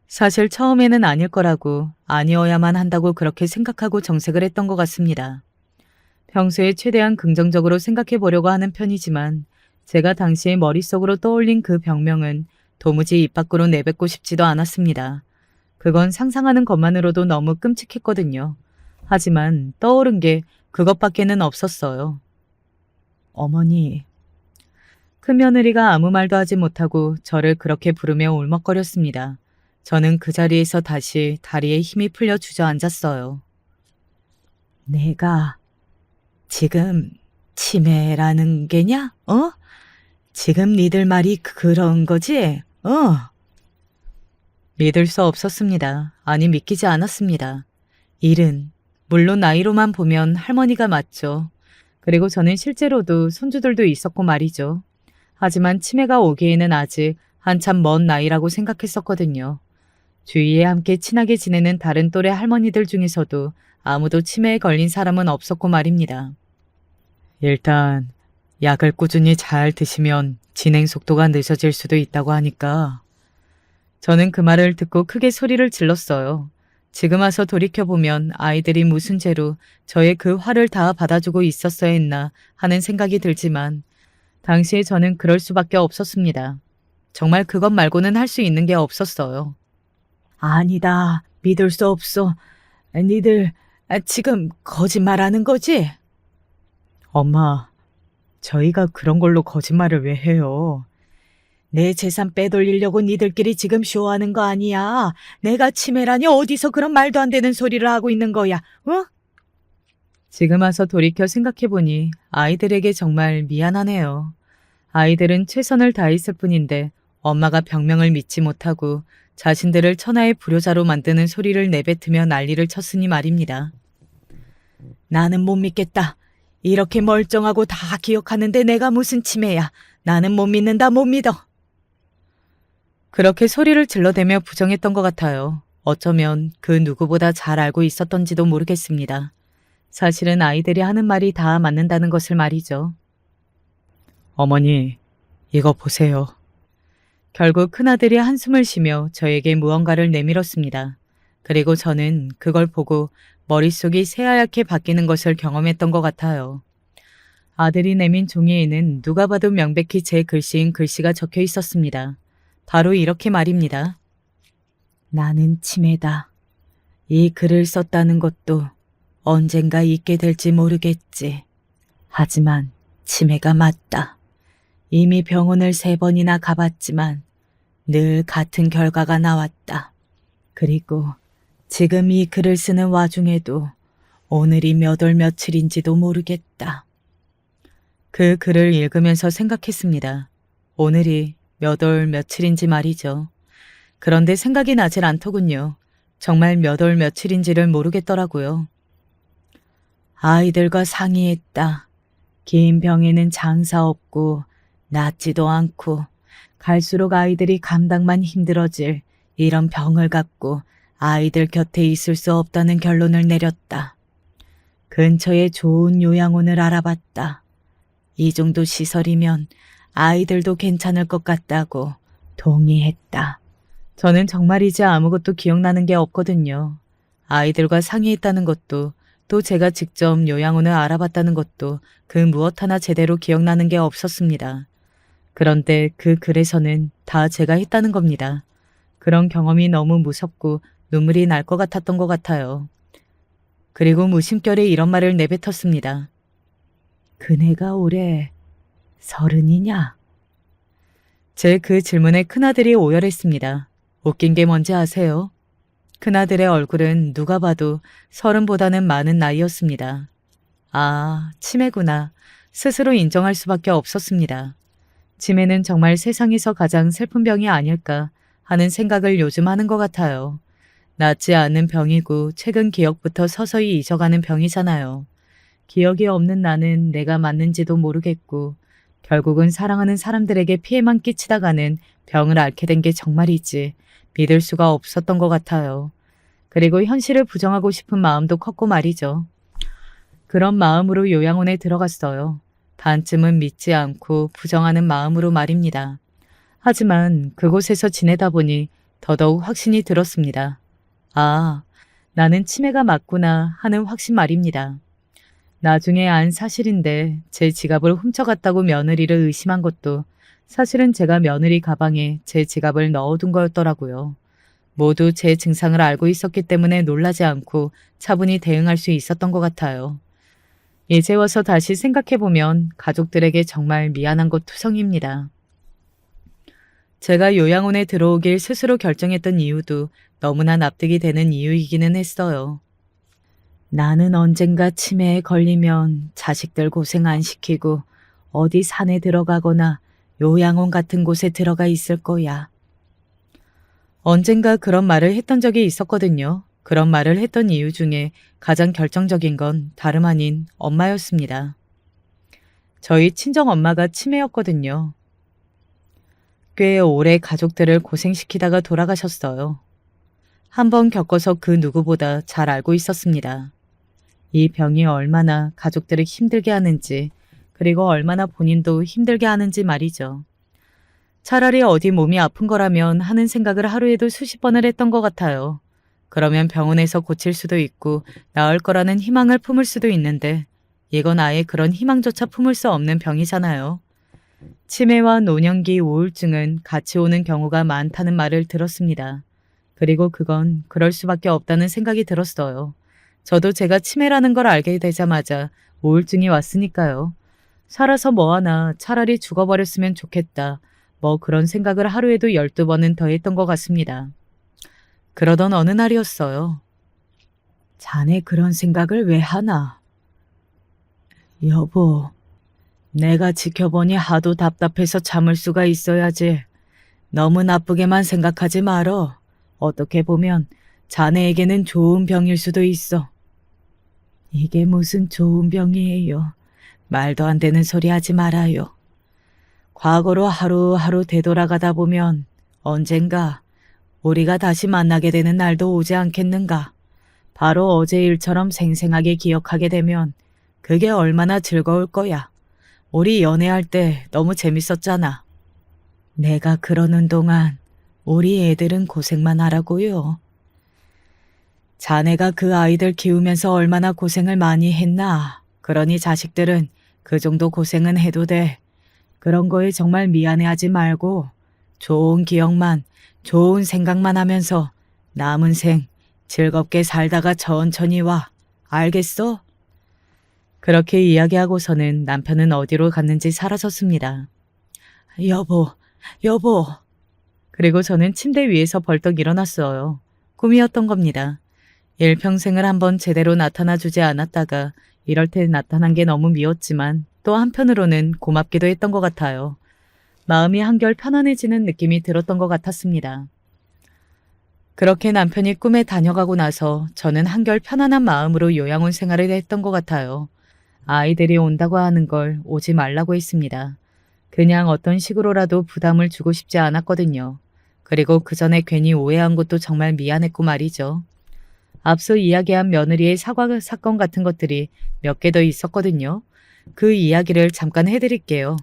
사실 처음에는 아닐 거라고 아니어야만 한다고 그렇게 생각하고 정색을 했던 것 같습니다. 평소에 최대한 긍정적으로 생각해 보려고 하는 편이지만 제가 당시에 머릿속으로 떠올린 그 병명은 도무지 입 밖으로 내뱉고 싶지도 않았습니다. 그건 상상하는 것만으로도 너무 끔찍했거든요. 하지만 떠오른 게 그것밖에는 없었어요. 어머니. 큰며느리가 아무 말도 하지 못하고 저를 그렇게 부르며 울먹거렸습니다. 저는 그 자리에서 다시 다리에 힘이 풀려 주저앉았어요. 내가 지금 치매라는 게냐? 어? 지금 니들 말이 그런 거지? 믿을 수 없었습니다. 아니 믿기지 않았습니다. 일은 물론 나이로만 보면 할머니가 맞죠. 그리고 저는 실제로도 손주들도 있었고 말이죠. 하지만 치매가 오기에는 아직 한참 먼 나이라고 생각했었거든요. 주위에 함께 친하게 지내는 다른 또래 할머니들 중에서도 아무도 치매에 걸린 사람은 없었고 말입니다. 일단 약을 꾸준히 잘 드시면 진행 속도가 늦어질 수도 있다고 하니까. 저는 그 말을 듣고 크게 소리를 질렀어요. 지금 와서 돌이켜보면 아이들이 무슨 죄로 저의 그 화를 다 받아주고 있었어야 했나 하는 생각이 들지만 당시에 저는 그럴 수밖에 없었습니다. 정말 그것 말고는 할 수 있는 게 없었어요. 아니다. 믿을 수 없어. 니들 지금 거짓말하는 거지? 엄마, 저희가 그런 걸로 거짓말을 왜 해요? 내 재산 빼돌리려고 니들끼리 지금 쇼하는 거 아니야. 내가 치매라니 어디서 그런 말도 안 되는 소리를 하고 있는 거야. 어? 지금 와서 돌이켜 생각해보니 아이들에게 정말 미안하네요. 아이들은 최선을 다했을 뿐인데 엄마가 병명을 믿지 못하고 자신들을 천하의 불효자로 만드는 소리를 내뱉으며 난리를 쳤으니 말입니다. 나는 못 믿겠다. 이렇게 멀쩡하고 다 기억하는데 내가 무슨 치매야. 나는 못 믿는다, 못 믿어. 그렇게 소리를 질러대며 부정했던 것 같아요. 어쩌면 그 누구보다 잘 알고 있었던지도 모르겠습니다. 사실은 아이들이 하는 말이 다 맞는다는 것을 말이죠. 어머니, 이거 보세요. 결국 큰아들이 한숨을 쉬며 저에게 무언가를 내밀었습니다. 그리고 저는 그걸 보고 머릿속이 새하얗게 바뀌는 것을 경험했던 것 같아요. 아들이 내민 종이에는 누가 봐도 명백히 제 글씨인 글씨가 적혀 있었습니다. 바로 이렇게 말입니다. 나는 치매다. 이 글을 썼다는 것도 언젠가 있게 될지 모르겠지. 하지만 치매가 맞다. 이미 병원을 3번이나 가봤지만 늘 같은 결과가 나왔다. 그리고 지금 이 글을 쓰는 와중에도 오늘이 몇 월 며칠인지도 모르겠다. 그 글을 읽으면서 생각했습니다. 오늘이 몇 월 며칠인지 말이죠. 그런데 생각이 나질 않더군요. 정말 몇 월 며칠인지를 모르겠더라고요. 아이들과 상의했다. 긴 병에는 장사 없고 낫지도 않고 갈수록 아이들이 감당만 힘들어질 이런 병을 갖고 아이들 곁에 있을 수 없다는 결론을 내렸다. 근처에 좋은 요양원을 알아봤다. 이 정도 시설이면 아이들도 괜찮을 것 같다고 동의했다. 저는 정말이지 아무것도 기억나는 게 없거든요. 아이들과 상의했다는 것도 또 제가 직접 요양원을 알아봤다는 것도 그 무엇 하나 제대로 기억나는 게 없었습니다. 그런데 그 글에서는 다 제가 했다는 겁니다. 그런 경험이 너무 무섭고 눈물이 날 것 같았던 것 같아요. 그리고 무심결에 이런 말을 내뱉었습니다. 그네가 올해 30이냐? 제 그 질문에 큰아들이 오열했습니다. 웃긴 게 뭔지 아세요? 큰아들의 얼굴은 누가 봐도 30보다는 많은 나이였습니다. 아, 치매구나. 스스로 인정할 수밖에 없었습니다. 치매는 정말 세상에서 가장 슬픈 병이 아닐까 하는 생각을 요즘 하는 것 같아요. 낫지 않은 병이고 최근 기억부터 서서히 잊어가는 병이잖아요. 기억이 없는 나는 내가 맞는지도 모르겠고 결국은 사랑하는 사람들에게 피해만 끼치다 가는 병을 앓게 된 게 정말이지 믿을 수가 없었던 것 같아요. 그리고 현실을 부정하고 싶은 마음도 컸고 말이죠. 그런 마음으로 요양원에 들어갔어요. 반쯤은 믿지 않고 부정하는 마음으로 말입니다. 하지만 그곳에서 지내다 보니 더더욱 확신이 들었습니다. 아, 나는 치매가 맞구나 하는 확신 말입니다. 나중에 안 사실인데 제 지갑을 훔쳐갔다고 며느리를 의심한 것도 사실은 제가 며느리 가방에 제 지갑을 넣어둔 거였더라고요. 모두 제 증상을 알고 있었기 때문에 놀라지 않고 차분히 대응할 수 있었던 것 같아요. 이제 와서 다시 생각해보면 가족들에게 정말 미안한 것 투성입니다. 제가 요양원에 들어오길 스스로 결정했던 이유도 너무나 납득이 되는 이유이기는 했어요. 나는 언젠가 치매에 걸리면 자식들 고생 안 시키고 어디 산에 들어가거나 요양원 같은 곳에 들어가 있을 거야. 언젠가 그런 말을 했던 적이 있었거든요. 그런 말을 했던 이유 중에 가장 결정적인 건 다름 아닌 엄마였습니다. 저희 친정엄마가 치매였거든요. 꽤 오래 가족들을 고생시키다가 돌아가셨어요. 한번 겪어서 그 누구보다 잘 알고 있었습니다. 이 병이 얼마나 가족들을 힘들게 하는지, 그리고 얼마나 본인도 힘들게 하는지 말이죠. 차라리 어디 몸이 아픈 거라면 하는 생각을 하루에도 수십 번을 했던 것 같아요. 그러면 병원에서 고칠 수도 있고 나을 거라는 희망을 품을 수도 있는데 이건 아예 그런 희망조차 품을 수 없는 병이잖아요. 치매와 노년기 우울증은 같이 오는 경우가 많다는 말을 들었습니다. 그리고 그건 그럴 수밖에 없다는 생각이 들었어요. 저도 제가 치매라는 걸 알게 되자마자 우울증이 왔으니까요. 살아서 뭐하나 차라리 죽어버렸으면 좋겠다. 뭐 그런 생각을 하루에도 12번은 더 했던 것 같습니다. 그러던 어느 날이었어요. 자네 그런 생각을 왜 하나? 여보, 내가 지켜보니 하도 답답해서 참을 수가 있어야지. 너무 나쁘게만 생각하지 말어. 어떻게 보면 자네에게는 좋은 병일 수도 있어. 이게 무슨 좋은 병이에요. 말도 안 되는 소리 하지 말아요. 과거로 하루하루 되돌아가다 보면 언젠가 우리가 다시 만나게 되는 날도 오지 않겠는가. 바로 어제 일처럼 생생하게 기억하게 되면 그게 얼마나 즐거울 거야. 우리 연애할 때 너무 재밌었잖아. 내가 그러는 동안 우리 애들은 고생만 하라고요. 자네가 그 아이들 키우면서 얼마나 고생을 많이 했나. 그러니 자식들은 그 정도 고생은 해도 돼. 그런 거에 정말 미안해하지 말고 좋은 기억만, 좋은 생각만 하면서 남은 생 즐겁게 살다가 천천히 와. 알겠어? 그렇게 이야기하고서는 남편은 어디로 갔는지 사라졌습니다. 여보. 그리고 저는 침대 위에서 벌떡 일어났어요. 꿈이었던 겁니다. 일평생을 한번 제대로 나타나주지 않았다가 이럴 때 나타난 게 너무 미웠지만 또 한편으로는 고맙기도 했던 것 같아요. 마음이 한결 편안해지는 느낌이 들었던 것 같았습니다. 그렇게 남편이 꿈에 다녀가고 나서 저는 한결 편안한 마음으로 요양원 생활을 했던 것 같아요. 아이들이 온다고 하는 걸 오지 말라고 했습니다. 그냥 어떤 식으로라도 부담을 주고 싶지 않았거든요. 그리고 그 전에 괜히 오해한 것도 정말 미안했고 말이죠. 앞서 이야기한 며느리의 사과 사건 같은 것들이 몇 개 더 있었거든요. 그 이야기를 잠깐 해드릴게요.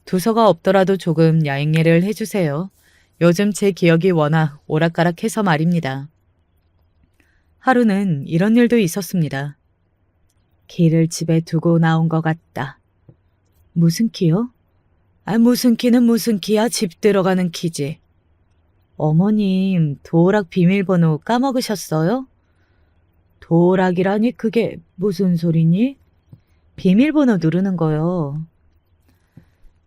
두서가 없더라도 조금 야행예를 해주세요. 요즘 제 기억이 워낙 오락가락해서 말입니다. 하루는 이런 일도 있었습니다. 키를 집에 두고 나온 것 같다. 무슨 키요? 무슨 키는 무슨 키야. 집 들어가는 키지. 어머님, 도어락 비밀번호 까먹으셨어요? 도어락이라니 그게 무슨 소리니? 비밀번호 누르는 거요.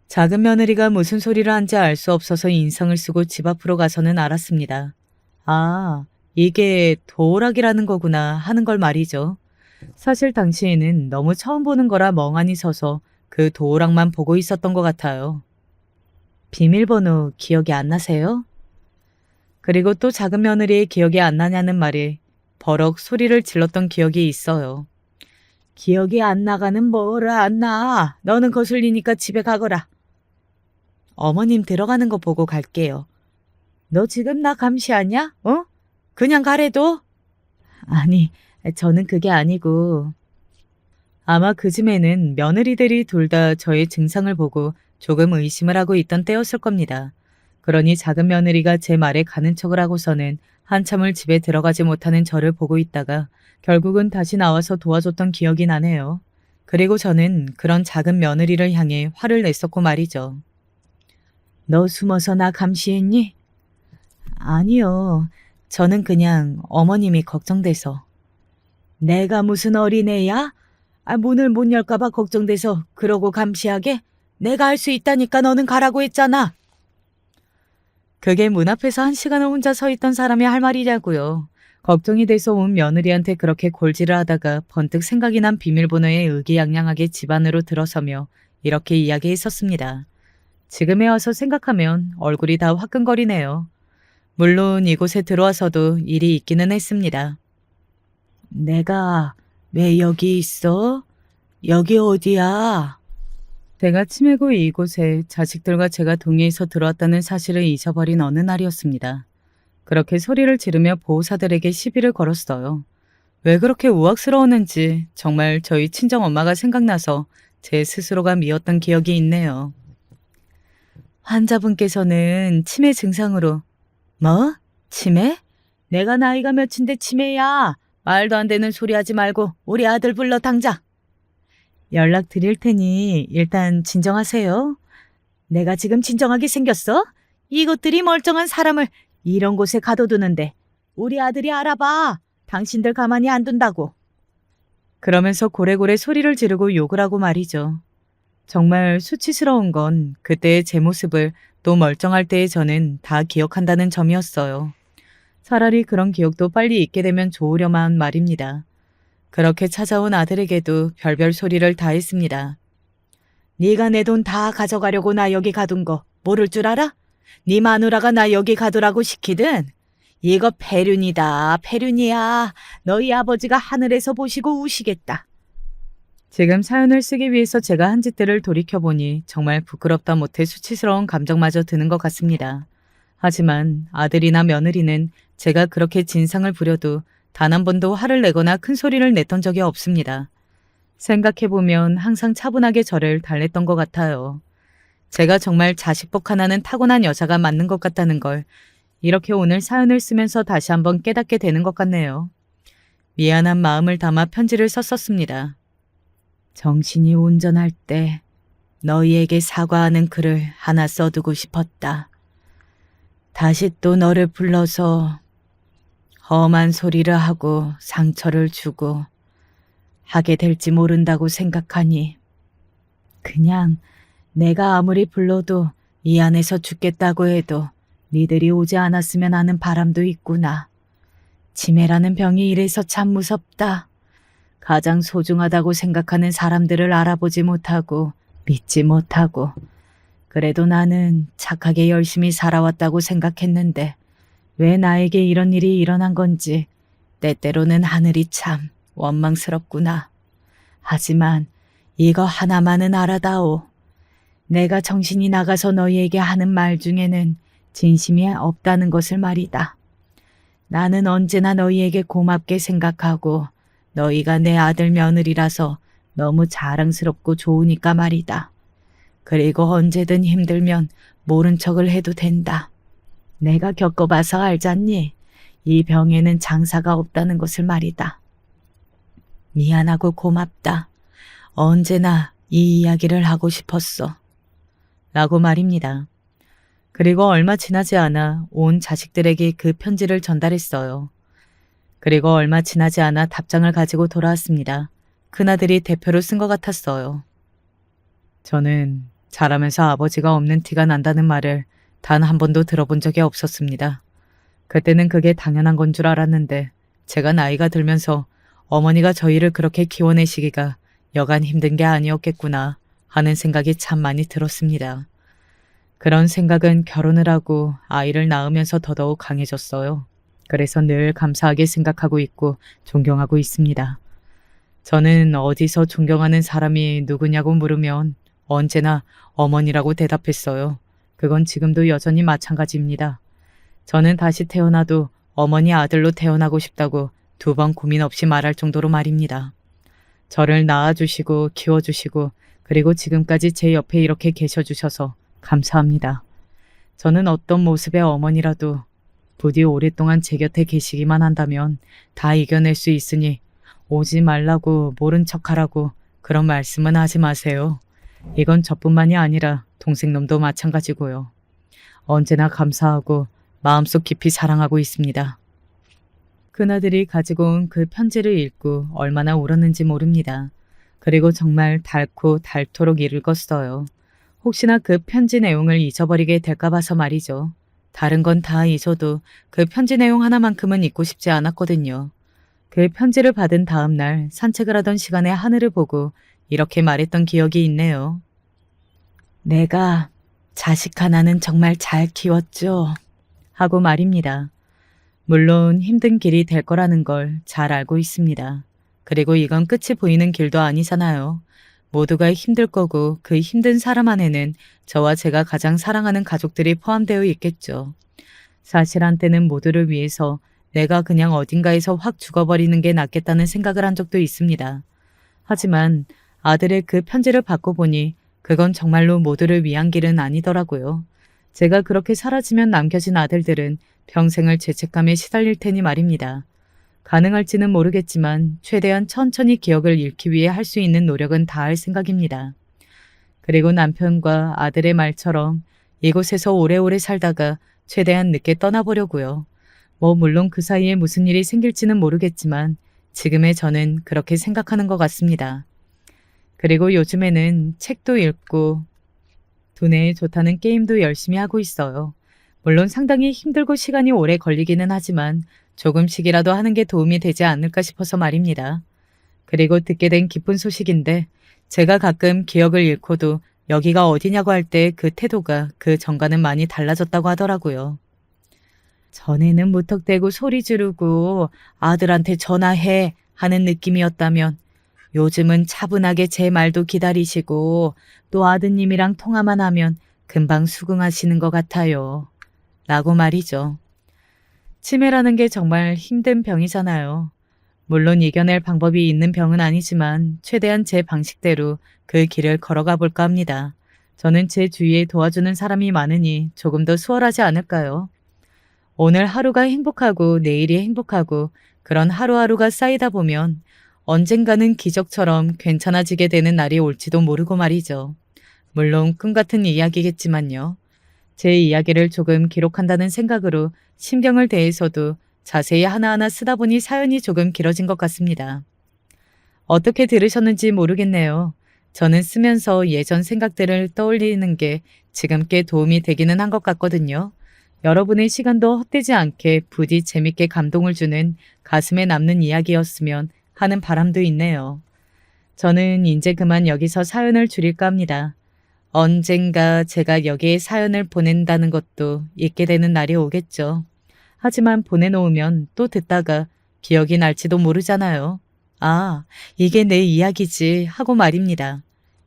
작은 며느리가 무슨 소리를 한지 알 수 없어서 인상을 쓰고 집 앞으로 가서는 알았습니다. 아, 이게 도어락이라는 거구나 하는 걸 말이죠. 사실 당시에는 너무 처음 보는 거라 멍하니 서서 그 도어락만 보고 있었던 것 같아요. 비밀번호 기억이 안 나세요? 그리고 또 작은 며느리의 기억이 안 나냐는 말에 버럭 소리를 질렀던 기억이 있어요. 기억이 안 나가는 뭐라 안 나. 너는 거슬리니까 집에 가거라. 어머님 들어가는 거 보고 갈게요. 너 지금 나 감시하냐? 어? 그냥 가래도? 아니, 저는 그게 아니고. 아마 그쯤에는 며느리들이 둘 다 저의 증상을 보고 조금 의심을 하고 있던 때였을 겁니다. 그러니 작은 며느리가 제 말에 가는 척을 하고서는 한참을 집에 들어가지 못하는 저를 보고 있다가 결국은 다시 나와서 도와줬던 기억이 나네요. 그리고 저는 그런 작은 며느리를 향해 화를 냈었고 말이죠. 너 숨어서 나 감시했니? 아니요. 저는 그냥 어머님이 걱정돼서. 내가 무슨 어린애야? 문을 못 열까봐 걱정돼서 그러고 감시하게? 내가 할 수 있다니까 너는 가라고 했잖아. 그게 문 앞에서 1시간을 혼자 서 있던 사람이 할 말이냐고요. 걱정이 돼서 온 며느리한테 그렇게 골질을 하다가 번뜩 생각이 난 비밀번호에 의기양양하게 집 안으로 들어서며 이렇게 이야기했었습니다. 지금에 와서 생각하면 얼굴이 다 화끈거리네요. 물론 이곳에 들어와서도 일이 있기는 했습니다. 내가 왜 여기 있어? 여기 어디야? 제가 치매고 이곳에 자식들과 제가 동의해서 들어왔다는 사실을 잊어버린 어느 날이었습니다. 그렇게 소리를 지르며 보호사들에게 시비를 걸었어요. 왜 그렇게 우악스러웠는지 정말 저희 친정엄마가 생각나서 제 스스로가 미웠던 기억이 있네요. 환자분께서는 치매 증상으로 뭐? 치매? 내가 나이가 몇인데 치매야. 말도 안 되는 소리 하지 말고 우리 아들 불러 당장. 연락 드릴 테니 일단 진정하세요. 내가 지금 진정하게 생겼어? 이것들이 멀쩡한 사람을 이런 곳에 가둬두는데 우리 아들이 알아봐. 당신들 가만히 안 둔다고. 그러면서 고래고래 소리를 지르고 욕을 하고 말이죠. 정말 수치스러운 건 그때의 제 모습을 또 멀쩡할 때의 저는 다 기억한다는 점이었어요. 차라리 그런 기억도 빨리 잊게 되면 좋으려만 말입니다. 그렇게 찾아온 아들에게도 별별 소리를 다 했습니다. 네가 내 돈 다 가져가려고 나 여기 가둔 거 모를 줄 알아? 네 마누라가 나 여기 가두라고 시키든 이거 폐륜이다, 폐륜이야. 너희 아버지가 하늘에서 보시고 우시겠다. 지금 사연을 쓰기 위해서 제가 한 짓들을 돌이켜보니 정말 부끄럽다 못해 수치스러운 감정마저 드는 것 같습니다. 하지만 아들이나 며느리는 제가 그렇게 진상을 부려도 단 한 번도 화를 내거나 큰 소리를 냈던 적이 없습니다. 생각해보면 항상 차분하게 저를 달랬던 것 같아요. 제가 정말 자식복 하나는 타고난 여자가 맞는 것 같다는 걸 이렇게 오늘 사연을 쓰면서 다시 한번 깨닫게 되는 것 같네요. 미안한 마음을 담아 편지를 썼었습니다. 정신이 온전할 때 너희에게 사과하는 글을 하나 써두고 싶었다. 다시 또 너를 불러서 험한 소리를 하고 상처를 주고 하게 될지 모른다고 생각하니 그냥 내가 아무리 불러도 이 안에서 죽겠다고 해도 니들이 오지 않았으면 하는 바람도 있구나. 치매라는 병이 이래서 참 무섭다. 가장 소중하다고 생각하는 사람들을 알아보지 못하고 믿지 못하고 그래도 나는 착하게 열심히 살아왔다고 생각했는데 왜 나에게 이런 일이 일어난 건지 때때로는 하늘이 참 원망스럽구나. 하지만 이거 하나만은 알아다오. 내가 정신이 나가서 너희에게 하는 말 중에는 진심이 없다는 것을 말이다. 나는 언제나 너희에게 고맙게 생각하고 너희가 내 아들 며느리라서 너무 자랑스럽고 좋으니까 말이다. 그리고 언제든 힘들면 모른 척을 해도 된다. 내가 겪어봐서 알잖니? 이 병에는 장사가 없다는 것을 말이다. 미안하고 고맙다. 언제나 이 이야기를 하고 싶었어. 라고 말입니다. 그리고 얼마 지나지 않아 온 자식들에게 그 편지를 전달했어요. 그리고 얼마 지나지 않아 답장을 가지고 돌아왔습니다. 큰아들이 대표로 쓴 것 같았어요. 저는 자라면서 아버지가 없는 티가 난다는 말을 단 한 번도 들어본 적이 없었습니다. 그때는 그게 당연한 건 줄 알았는데 제가 나이가 들면서 어머니가 저희를 그렇게 키워내시기가 여간 힘든 게 아니었겠구나 하는 생각이 참 많이 들었습니다. 그런 생각은 결혼을 하고 아이를 낳으면서 더더욱 강해졌어요. 그래서 늘 감사하게 생각하고 있고 존경하고 있습니다. 저는 어디서 존경하는 사람이 누구냐고 물으면 언제나 어머니라고 대답했어요. 그건 지금도 여전히 마찬가지입니다. 저는 다시 태어나도 어머니 아들로 태어나고 싶다고 두 번 고민 없이 말할 정도로 말입니다. 저를 낳아주시고 키워주시고 그리고 지금까지 제 옆에 이렇게 계셔주셔서 감사합니다. 저는 어떤 모습의 어머니라도 부디 오랫동안 제 곁에 계시기만 한다면 다 이겨낼 수 있으니 오지 말라고 모른 척하라고 그런 말씀은 하지 마세요. 이건 저뿐만이 아니라 동생놈도 마찬가지고요. 언제나 감사하고 마음속 깊이 사랑하고 있습니다. 큰아들이 가지고 온 그 편지를 읽고 얼마나 울었는지 모릅니다. 그리고 정말 닳고 닳도록 읽었어요. 혹시나 그 편지 내용을 잊어버리게 될까 봐서 말이죠. 다른 건 다 잊어도 그 편지 내용 하나만큼은 잊고 싶지 않았거든요. 그 편지를 받은 다음 날 산책을 하던 시간에 하늘을 보고 이렇게 말했던 기억이 있네요. 내가 자식 하나는 정말 잘 키웠죠. 하고 말입니다. 물론 힘든 길이 될 거라는 걸 잘 알고 있습니다. 그리고 이건 끝이 보이는 길도 아니잖아요. 모두가 힘들 거고 그 힘든 사람 안에는 저와 제가 가장 사랑하는 가족들이 포함되어 있겠죠. 사실 한때는 모두를 위해서 내가 그냥 어딘가에서 확 죽어버리는 게 낫겠다는 생각을 한 적도 있습니다. 하지만 아들의 그 편지를 받고 보니 그건 정말로 모두를 위한 길은 아니더라고요. 제가 그렇게 사라지면 남겨진 아들들은 평생을 죄책감에 시달릴 테니 말입니다. 가능할지는 모르겠지만 최대한 천천히 기억을 잃기 위해 할 수 있는 노력은 다할 생각입니다. 그리고 남편과 아들의 말처럼 이곳에서 오래오래 살다가 최대한 늦게 떠나보려고요. 물론 그 사이에 무슨 일이 생길지는 모르겠지만 지금의 저는 그렇게 생각하는 것 같습니다. 그리고 요즘에는 책도 읽고 두뇌에 좋다는 게임도 열심히 하고 있어요. 물론 상당히 힘들고 시간이 오래 걸리기는 하지만 조금씩이라도 하는 게 도움이 되지 않을까 싶어서 말입니다. 그리고 듣게 된 기쁜 소식인데 제가 가끔 기억을 잃고도 여기가 어디냐고 할 때 그 태도가 그 전과는 많이 달라졌다고 하더라고요. 전에는 무턱대고 소리 지르고 아들한테 전화해 하는 느낌이었다면 요즘은 차분하게 제 말도 기다리시고 또 아드님이랑 통화만 하면 금방 수긍하시는 것 같아요. 라고 말이죠. 치매라는 게 정말 힘든 병이잖아요. 물론 이겨낼 방법이 있는 병은 아니지만 최대한 제 방식대로 그 길을 걸어가 볼까 합니다. 저는 제 주위에 도와주는 사람이 많으니 조금 더 수월하지 않을까요? 오늘 하루가 행복하고 내일이 행복하고 그런 하루하루가 쌓이다 보면 언젠가는 기적처럼 괜찮아지게 되는 날이 올지도 모르고 말이죠. 물론 꿈 같은 이야기겠지만요. 제 이야기를 조금 기록한다는 생각으로 심경을 대해서도 자세히 하나하나 쓰다 보니 사연이 조금 길어진 것 같습니다. 어떻게 들으셨는지 모르겠네요. 저는 쓰면서 예전 생각들을 떠올리는 게 지금 꽤 도움이 되기는 한 것 같거든요. 여러분의 시간도 헛되지 않게 부디 재밌게 감동을 주는 가슴에 남는 이야기였으면 하는 바람도 있네요. 저는 이제 그만 여기서 사연을 줄일까 합니다. 언젠가 제가 여기에 사연을 보낸다는 것도 있게 되는 날이 오겠죠. 하지만 보내놓으면 또 듣다가 기억이 날지도 모르잖아요. 아, 이게 내 이야기지 하고 말입니다.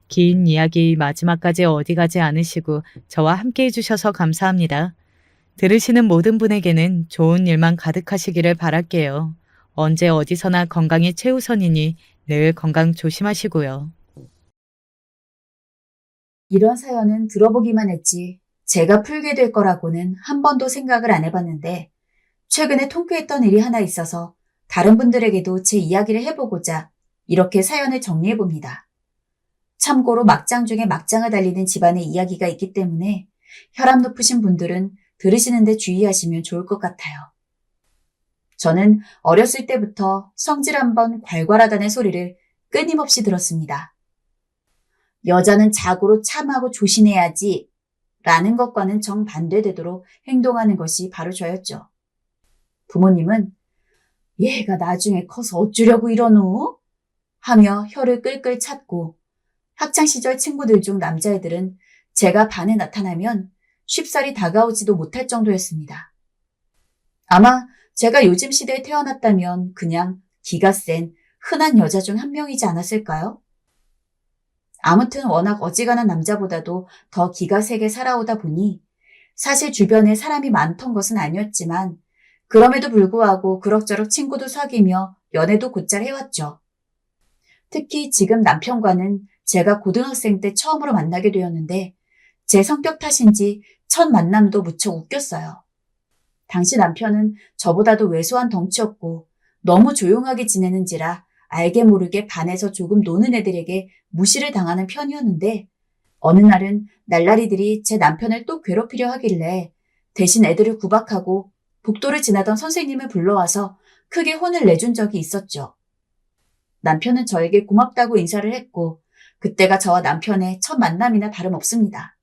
긴 이야기 마지막까지 어디 가지 않으시고 저와 함께 해주셔서 감사합니다. 들으시는 모든 분에게는 좋은 일만 가득하시기를 바랄게요. 언제 어디서나 건강이 최우선이니 늘 건강 조심하시고요. 이런 사연은 들어보기만 했지 제가 풀게 될 거라고는 한 번도 생각을 안 해봤는데 최근에 통쾌했던 일이 하나 있어서 다른 분들에게도 제 이야기를 해보고자 이렇게 사연을 정리해봅니다. 참고로 막장 중에 막장을 달리는 집안의 이야기가 있기 때문에 혈압 높으신 분들은 들으시는데 주의하시면 좋을 것 같아요. 저는 어렸을 때부터 성질 한번 괄괄하다는 소리를 끊임없이 들었습니다. 여자는 자고로 참하고 조심해야지 라는 것과는 정반대되도록 행동하는 것이 바로 저였죠. 부모님은 얘가 나중에 커서 어쩌려고 이러노? 하며 혀를 끌끌 찼고 학창시절 친구들 중 남자애들은 제가 반에 나타나면 쉽사리 다가오지도 못할 정도였습니다. 아마 제가 요즘 시대에 태어났다면 그냥 기가 센 흔한 여자 중 한 명이지 않았을까요? 아무튼 워낙 어지간한 남자보다도 더 기가 세게 살아오다 보니 사실 주변에 사람이 많던 것은 아니었지만 그럼에도 불구하고 그럭저럭 친구도 사귀며 연애도 곧잘 해왔죠. 특히 지금 남편과는 제가 고등학생 때 처음으로 만나게 되었는데 제 성격 탓인지 첫 만남도 무척 웃겼어요. 당시 남편은 저보다도 왜소한 덩치였고 너무 조용하게 지내는지라 알게 모르게 반에서 조금 노는 애들에게 무시를 당하는 편이었는데 어느 날은 날라리들이 제 남편을 또 괴롭히려 하길래 대신 애들을 구박하고 복도를 지나던 선생님을 불러와서 크게 혼을 내준 적이 있었죠. 남편은 저에게 고맙다고 인사를 했고 그때가 저와 남편의 첫 만남이나 다름없습니다.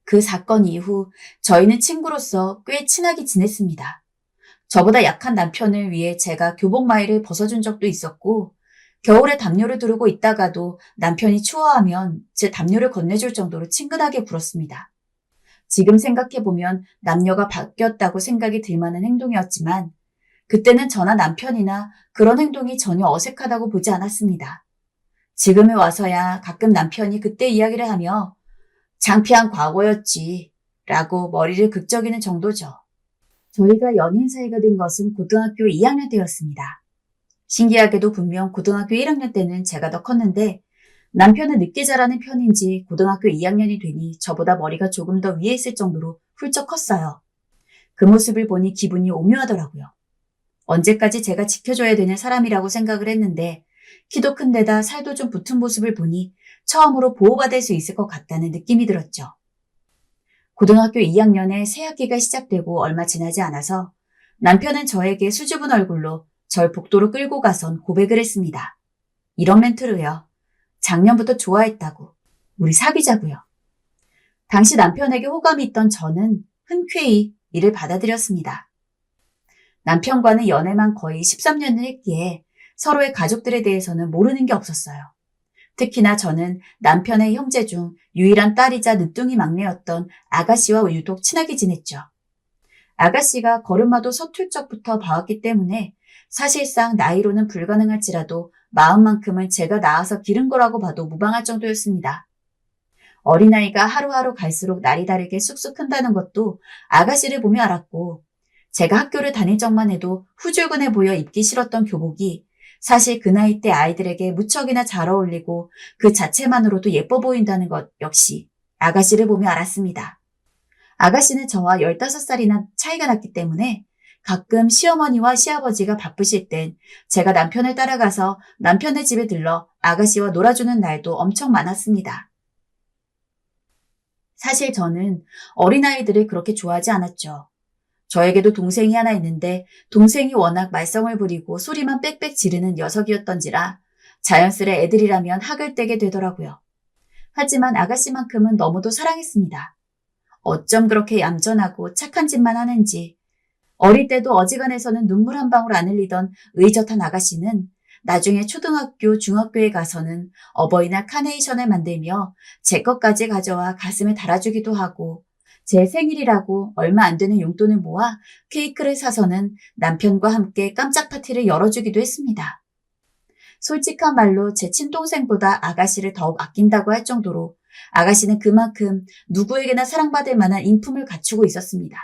그 사건 이후 저희는 친구로서 꽤 친하게 지냈습니다. 저보다 약한 남편을 위해 제가 교복마이를 벗어준 적도 있었고 겨울에 담요를 두르고 있다가도 남편이 추워하면 제 담요를 건네줄 정도로 친근하게 굴었습니다. 지금 생각해보면 남녀가 바뀌었다고 생각이 들 만한 행동이었지만 그때는 저나 남편이나 그런 행동이 전혀 어색하다고 보지 않았습니다. 지금에 와서야 가끔 남편이 그때 이야기를 하며 창피한 과거였지 라고 머리를 극적이는 정도죠. 저희가 연인 사이가 된 것은 고등학교 2학년 때였습니다. 신기하게도 분명 고등학교 1학년 때는 제가 더 컸는데 남편은 늦게 자라는 편인지 고등학교 2학년이 되니 저보다 머리가 조금 더 위에 있을 정도로 훌쩍 컸어요. 그 모습을 보니 기분이 오묘하더라고요. 언제까지 제가 지켜줘야 되는 사람이라고 생각을 했는데 키도 큰 데다 살도 좀 붙은 모습을 보니 처음으로 보호받을 수 있을 것 같다는 느낌이 들었죠. 고등학교 2학년에 새 학기가 시작되고 얼마 지나지 않아서 남편은 저에게 수줍은 얼굴로 절 복도로 끌고 가선 고백을 했습니다. 이런 멘트로요. 작년부터 좋아했다고. 우리 사귀자고요. 당시 남편에게 호감이 있던 저는 흔쾌히 이를 받아들였습니다. 남편과는 연애만 거의 13년을 했기에 서로의 가족들에 대해서는 모르는 게 없었어요. 특히나 저는 남편의 형제 중 유일한 딸이자 늦둥이 막내였던 아가씨와 유독 친하게 지냈죠. 아가씨가 걸음마도 서툴 적부터 봐왔기 때문에 사실상 나이로는 불가능할지라도 마음만큼은 제가 낳아서 기른 거라고 봐도 무방할 정도였습니다. 어린아이가 하루하루 갈수록 날이 다르게 쑥쑥 큰다는 것도 아가씨를 보며 알았고, 제가 학교를 다닐 적만 해도 후줄근해 보여 입기 싫었던 교복이 사실 그 나이 때 아이들에게 무척이나 잘 어울리고 그 자체만으로도 예뻐 보인다는 것 역시 아가씨를 보며 알았습니다. 아가씨는 저와 15살이나 차이가 났기 때문에 가끔 시어머니와 시아버지가 바쁘실 땐 제가 남편을 따라가서 남편의 집에 들러 아가씨와 놀아주는 날도 엄청 많았습니다. 사실 저는 어린아이들을 그렇게 좋아하지 않았죠. 저에게도 동생이 하나 있는데 동생이 워낙 말썽을 부리고 소리만 빽빽 지르는 녀석이었던지라 자연스레 애들이라면 학을 떼게 되더라고요. 하지만 아가씨만큼은 너무도 사랑했습니다. 어쩜 그렇게 얌전하고 착한 짓만 하는지, 어릴 때도 어지간해서는 눈물 한 방울 안 흘리던 의젓한 아가씨는 나중에 초등학교, 중학교에 가서는 어버이날 카네이션을 만들며 제 것까지 가져와 가슴에 달아주기도 하고, 제 생일이라고 얼마 안 되는 용돈을 모아 케이크를 사서는 남편과 함께 깜짝 파티를 열어주기도 했습니다. 솔직한 말로 제 친동생보다 아가씨를 더욱 아낀다고 할 정도로 아가씨는 그만큼 누구에게나 사랑받을 만한 인품을 갖추고 있었습니다.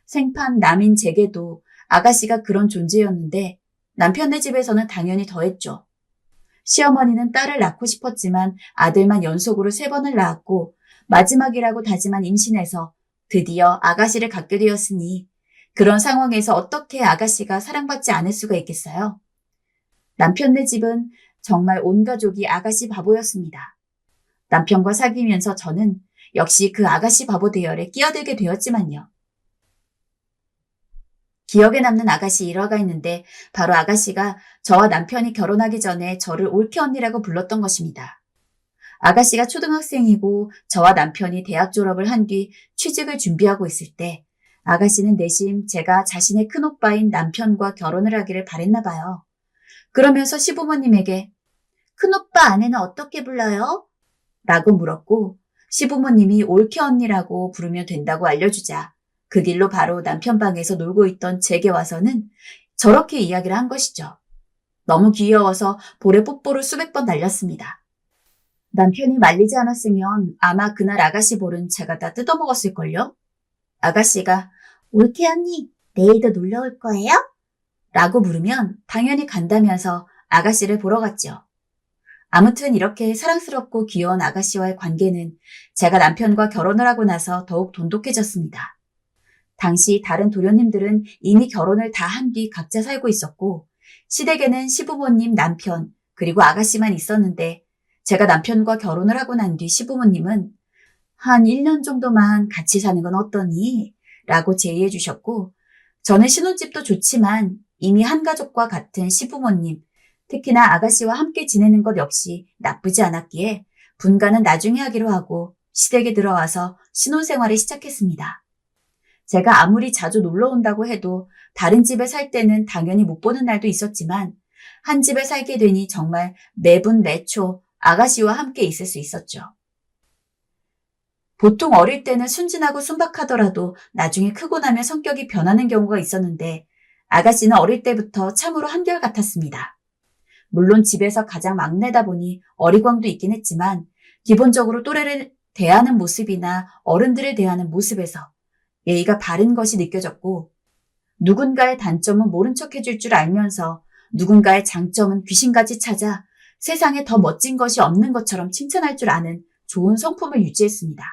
생판 남인 제게도 아가씨가 그런 존재였는데 남편네 집에서는 당연히 더했죠. 시어머니는 딸을 낳고 싶었지만 아들만 연속으로 3번을 낳았고 마지막이라고 다짐한 임신에서 드디어 아가씨를 갖게 되었으니 그런 상황에서 어떻게 아가씨가 사랑받지 않을 수가 있겠어요? 남편네 집은 정말 온 가족이 아가씨 바보였습니다. 남편과 사귀면서 저는 역시 그 아가씨 바보 대열에 끼어들게 되었지만요. 기억에 남는 아가씨 일화가 있는데 바로 아가씨가 저와 남편이 결혼하기 전에 저를 올케 언니라고 불렀던 것입니다. 아가씨가 초등학생이고 저와 남편이 대학 졸업을 한 뒤 취직을 준비하고 있을 때 아가씨는 내심 제가 자신의 큰오빠인 남편과 결혼을 하기를 바랬나 봐요. 그러면서 시부모님에게 큰오빠 아내는 어떻게 불러요? 라고 물었고 시부모님이 올케 언니라고 부르면 된다고 알려주자 그 길로 바로 남편 방에서 놀고 있던 제게 와서는 저렇게 이야기를 한 것이죠. 너무 귀여워서 볼에 뽀뽀를 수백 번 날렸습니다. 남편이 말리지 않았으면 아마 그날 아가씨 볼은 제가 다 뜯어먹었을걸요? 아가씨가 올케 언니 내일도 놀러 올 거예요? 라고 물으면 당연히 간다면서 아가씨를 보러 갔죠. 아무튼 이렇게 사랑스럽고 귀여운 아가씨와의 관계는 제가 남편과 결혼을 하고 나서 더욱 돈독해졌습니다. 당시 다른 도련님들은 이미 결혼을 다 한 뒤 각자 살고 있었고 시댁에는 시부모님, 남편, 그리고 아가씨만 있었는데 제가 남편과 결혼을 하고 난 뒤 시부모님은 한 1년 정도만 같이 사는 건 어떠니? 라고 제의해 주셨고 저는 신혼집도 좋지만 이미 한 가족과 같은 시부모님, 특히나 아가씨와 함께 지내는 것 역시 나쁘지 않았기에 분가는 나중에 하기로 하고 시댁에 들어와서 신혼생활을 시작했습니다. 제가 아무리 자주 놀러 온다고 해도 다른 집에 살 때는 당연히 못 보는 날도 있었지만 한 집에 살게 되니 정말 매분 매초 아가씨와 함께 있을 수 있었죠. 보통 어릴 때는 순진하고 순박하더라도 나중에 크고 나면 성격이 변하는 경우가 있었는데 아가씨는 어릴 때부터 참으로 한결같았습니다. 물론 집에서 가장 막내다 보니 어리광도 있긴 했지만 기본적으로 또래를 대하는 모습이나 어른들을 대하는 모습에서 예의가 바른 것이 느껴졌고 누군가의 단점은 모른 척 해줄 줄 알면서 누군가의 장점은 귀신같이 찾아 세상에 더 멋진 것이 없는 것처럼 칭찬할 줄 아는 좋은 성품을 유지했습니다.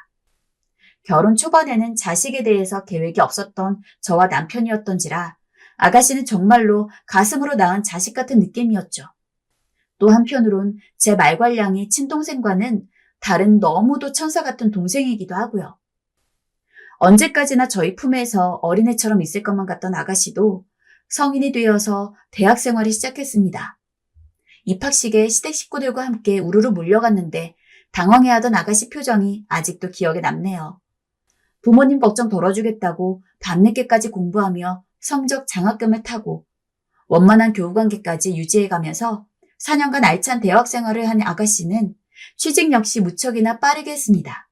결혼 초반에는 자식에 대해서 계획이 없었던 저와 남편이었던지라 아가씨는 정말로 가슴으로 낳은 자식 같은 느낌이었죠. 또 한편으론 제 말괄량이 친동생과는 다른 너무도 천사 같은 동생이기도 하고요. 언제까지나 저희 품에서 어린애처럼 있을 것만 같던 아가씨도 성인이 되어서 대학 생활을 시작했습니다. 입학식에 시댁 식구들과 함께 우르르 몰려갔는데 당황해하던 아가씨 표정이 아직도 기억에 남네요. 부모님 걱정 덜어주겠다고 밤늦게까지 공부하며 성적 장학금을 타고 원만한 교우관계까지 유지해가면서 4년간 알찬 대학 생활을 한 아가씨는 취직 역시 무척이나 빠르게 했습니다.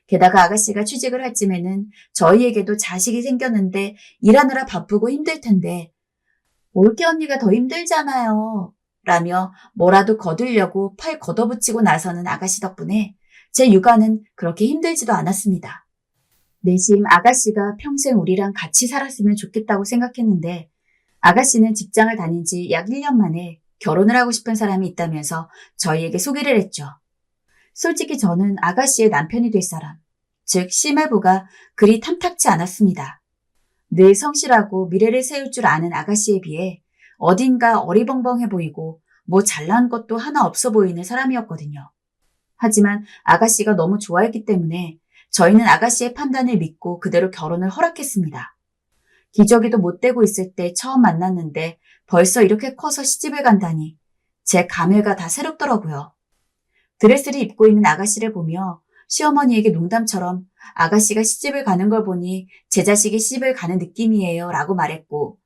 게다가 아가씨가 취직을 할 쯤에는 저희에게도 자식이 생겼는데 일하느라 바쁘고 힘들 텐데 올케 언니가 더 힘들잖아요. 라며 뭐라도 거두려고 팔 걷어붙이고 나서는 아가씨 덕분에 제 육아는 그렇게 힘들지도 않았습니다. 내심 아가씨가 평생 우리랑 같이 살았으면 좋겠다고 생각했는데 아가씨는 직장을 다닌 지 약 1년 만에 결혼을 하고 싶은 사람이 있다면서 저희에게 소개를 했죠. 솔직히 저는 아가씨의 남편이 될 사람, 즉 시매부가 그리 탐탁치 않았습니다. 늘 성실하고 미래를 세울 줄 아는 아가씨에 비해 어딘가 어리벙벙해 보이고 뭐 잘난 것도 하나 없어 보이는 사람이었거든요. 하지만 아가씨가 너무 좋아했기 때문에 저희는 아가씨의 판단을 믿고 그대로 결혼을 허락했습니다. 기저귀도 못 대고 있을 때 처음 만났는데 벌써 이렇게 커서 시집을 간다니 제 감회가 다 새롭더라고요. 드레스를 입고 있는 아가씨를 보며 시어머니에게 농담처럼 아가씨가 시집을 가는 걸 보니 제 자식이 시집을 가는 느낌이에요 라고 말했고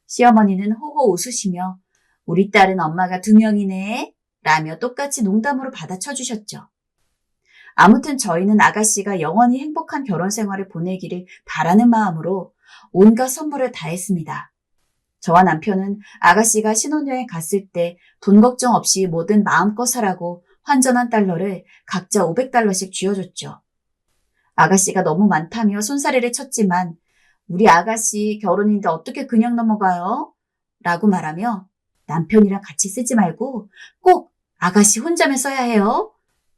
시어머니는 호호 웃으시며 우리 딸은 엄마가 2명이네 라며 똑같이 농담으로 받아쳐주셨죠. 아무튼 저희는 아가씨가 영원히 행복한 결혼 생활을 보내기를 바라는 마음으로 온갖 선물을 다 했습니다. 저와 남편은 아가씨가 신혼여행 갔을 때 돈 걱정 없이 뭐든 마음껏 사라고 환전한 달러를 각자 500달러씩 쥐어줬죠. 아가씨가 너무 많다며 손사래를 쳤지만 우리 아가씨 결혼인데 어떻게 그냥 넘어가요? 라고 말하며 남편이랑 같이 쓰지 말고 꼭 아가씨 혼자만 써야 해요.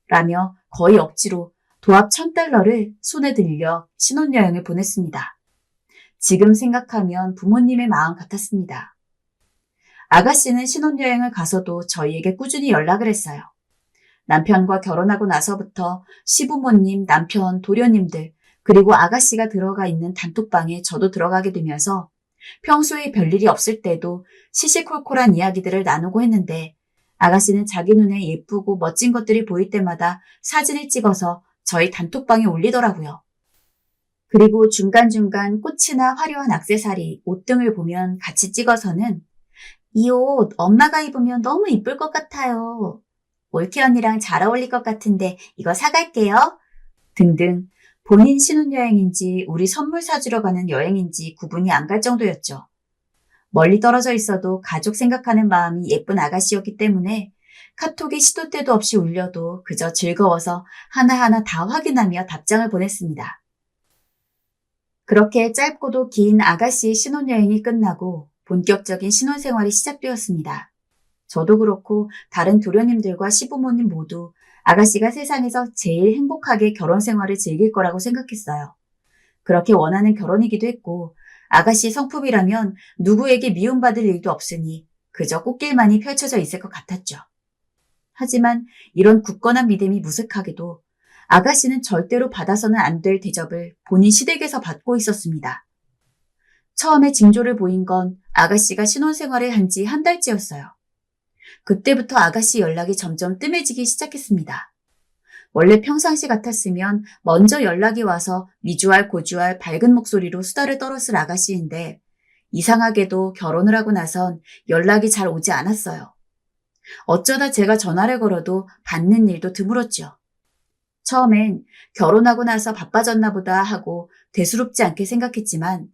라며 거의 억지로 도합 1000달러를 손에 들려 신혼여행을 보냈습니다. 지금 생각하면 부모님의 마음 같았습니다. 아가씨는 신혼여행을 가서도 저희에게 꾸준히 연락을 했어요. 남편과 결혼하고 나서부터 시부모님, 남편, 도련님들, 그리고 아가씨가 들어가 있는 단톡방에 저도 들어가게 되면서 평소에 별일이 없을 때도 시시콜콜한 이야기들을 나누고 했는데 아가씨는 자기 눈에 예쁘고 멋진 것들이 보일 때마다 사진을 찍어서 저희 단톡방에 올리더라고요. 그리고 중간중간 꽃이나 화려한 액세서리, 옷 등을 보면 같이 찍어서는 이 옷 엄마가 입으면 너무 이쁠 것 같아요. 올케 언니랑 잘 어울릴 것 같은데 이거 사갈게요. 등등 본인 신혼여행인지 우리 선물 사주러 가는 여행인지 구분이 안 갈 정도였죠. 멀리 떨어져 있어도 가족 생각하는 마음이 예쁜 아가씨였기 때문에 카톡이 시도 때도 없이 울려도 그저 즐거워서 하나하나 다 확인하며 답장을 보냈습니다. 그렇게 짧고도 긴 아가씨의 신혼여행이 끝나고 본격적인 신혼생활이 시작되었습니다. 저도 그렇고 다른 도련님들과 시부모님 모두 아가씨가 세상에서 제일 행복하게 결혼 생활을 즐길 거라고 생각했어요. 그렇게 원하는 결혼이기도 했고 아가씨의 성품이라면 누구에게 미움받을 일도 없으니 그저 꽃길만이 펼쳐져 있을 것 같았죠. 하지만 이런 굳건한 믿음이 무색하게도 아가씨는 절대로 받아서는 안 될 대접을 본인 시댁에서 받고 있었습니다. 처음에 징조를 보인 건 아가씨가 신혼생활을 한 지 한 달째였어요. 그때부터 아가씨 연락이 점점 뜸해지기 시작했습니다. 원래 평상시 같았으면 먼저 연락이 와서 미주알 고주알 밝은 목소리로 수다를 떨었을 아가씨인데 이상하게도 결혼을 하고 나선 연락이 잘 오지 않았어요. 어쩌다 제가 전화를 걸어도 받는 일도 드물었죠. 처음엔 결혼하고 나서 바빠졌나 보다 하고 대수롭지 않게 생각했지만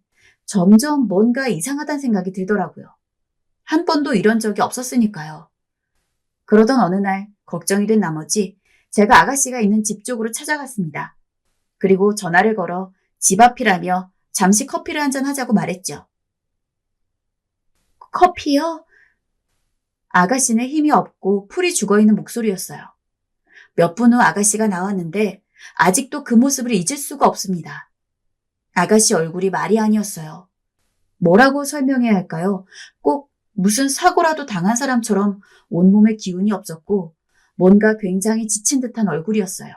점점 뭔가 이상하다는 생각이 들더라고요. 한 번도 이런 적이 없었으니까요. 그러던 어느 날 걱정이 된 나머지 제가 아가씨가 있는 집 쪽으로 찾아갔습니다. 그리고 전화를 걸어 집 앞이라며 잠시 커피를 한잔 하자고 말했죠. 커피요? 아가씨는 힘이 없고 풀이 죽어있는 목소리였어요. 몇 분 후 아가씨가 나왔는데 아직도 그 모습을 잊을 수가 없습니다. 아가씨 얼굴이 말이 아니었어요. 뭐라고 설명해야 할까요? 꼭 무슨 사고라도 당한 사람처럼 온몸에 기운이 없었고 뭔가 굉장히 지친 듯한 얼굴이었어요.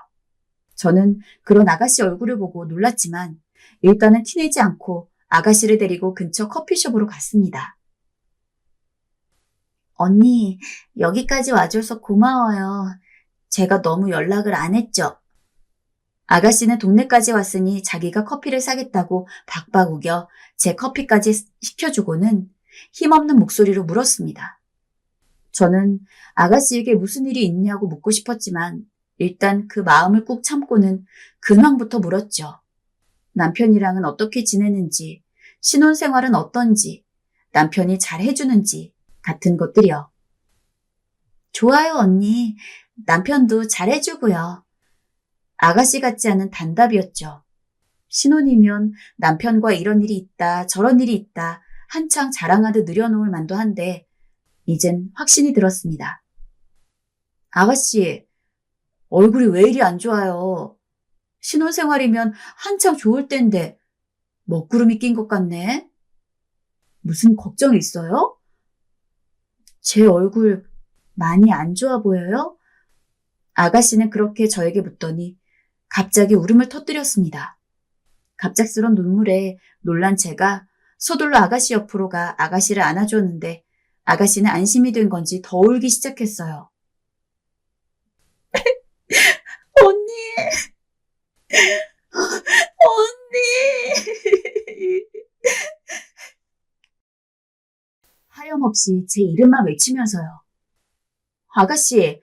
저는 그런 아가씨 얼굴을 보고 놀랐지만 일단은 티내지 않고 아가씨를 데리고 근처 커피숍으로 갔습니다. 언니, 여기까지 와줘서 고마워요. 제가 너무 연락을 안 했죠? 아가씨는 동네까지 왔으니 자기가 커피를 사겠다고 박박 우겨 제 커피까지 시켜주고는 힘없는 목소리로 물었습니다. 저는 아가씨에게 무슨 일이 있냐고 묻고 싶었지만 일단 그 마음을 꾹 참고는 근황부터 물었죠. 남편이랑은 어떻게 지내는지, 신혼생활은 어떤지, 남편이 잘 해주는지 같은 것들이요. 좋아요, 언니. 남편도 잘 해주고요. 아가씨 같지 않은 단답이었죠. 신혼이면 남편과 이런 일이 있다, 저런 일이 있다, 한창 자랑하듯 늘여놓을 만도 한데 이젠 확신이 들었습니다. 아가씨, 얼굴이 왜 이리 안 좋아요? 신혼생활이면 한창 좋을 땐데 먹구름이 낀 것 같네? 무슨 걱정이 있어요? 제 얼굴 많이 안 좋아 보여요? 아가씨는 그렇게 저에게 묻더니 갑자기 울음을 터뜨렸습니다. 갑작스런 눈물에 놀란 제가 서둘러 아가씨 옆으로 가 아가씨를 안아주었는데 아가씨는 안심이 된 건지 더 울기 시작했어요. 언니, 언니. 하염없이 제 이름만 외치면서요. 아가씨,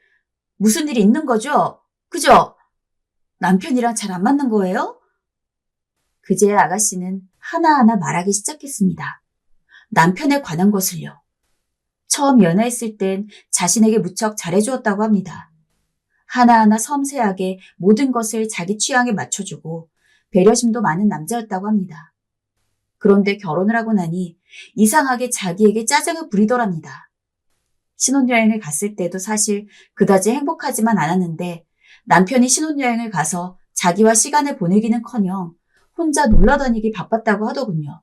무슨 일이 있는 거죠? 그죠? 남편이랑 잘 안 맞는 거예요? 그제야 아가씨는 하나하나 말하기 시작했습니다. 남편에 관한 것을요. 처음 연애했을 땐 자신에게 무척 잘해주었다고 합니다. 하나하나 섬세하게 모든 것을 자기 취향에 맞춰주고 배려심도 많은 남자였다고 합니다. 그런데 결혼을 하고 나니 이상하게 자기에게 짜증을 부리더랍니다. 신혼여행을 갔을 때도 사실 그다지 행복하지만 않았는데 남편이 신혼여행을 가서 자기와 시간을 보내기는커녕 혼자 놀러다니기 바빴다고 하더군요.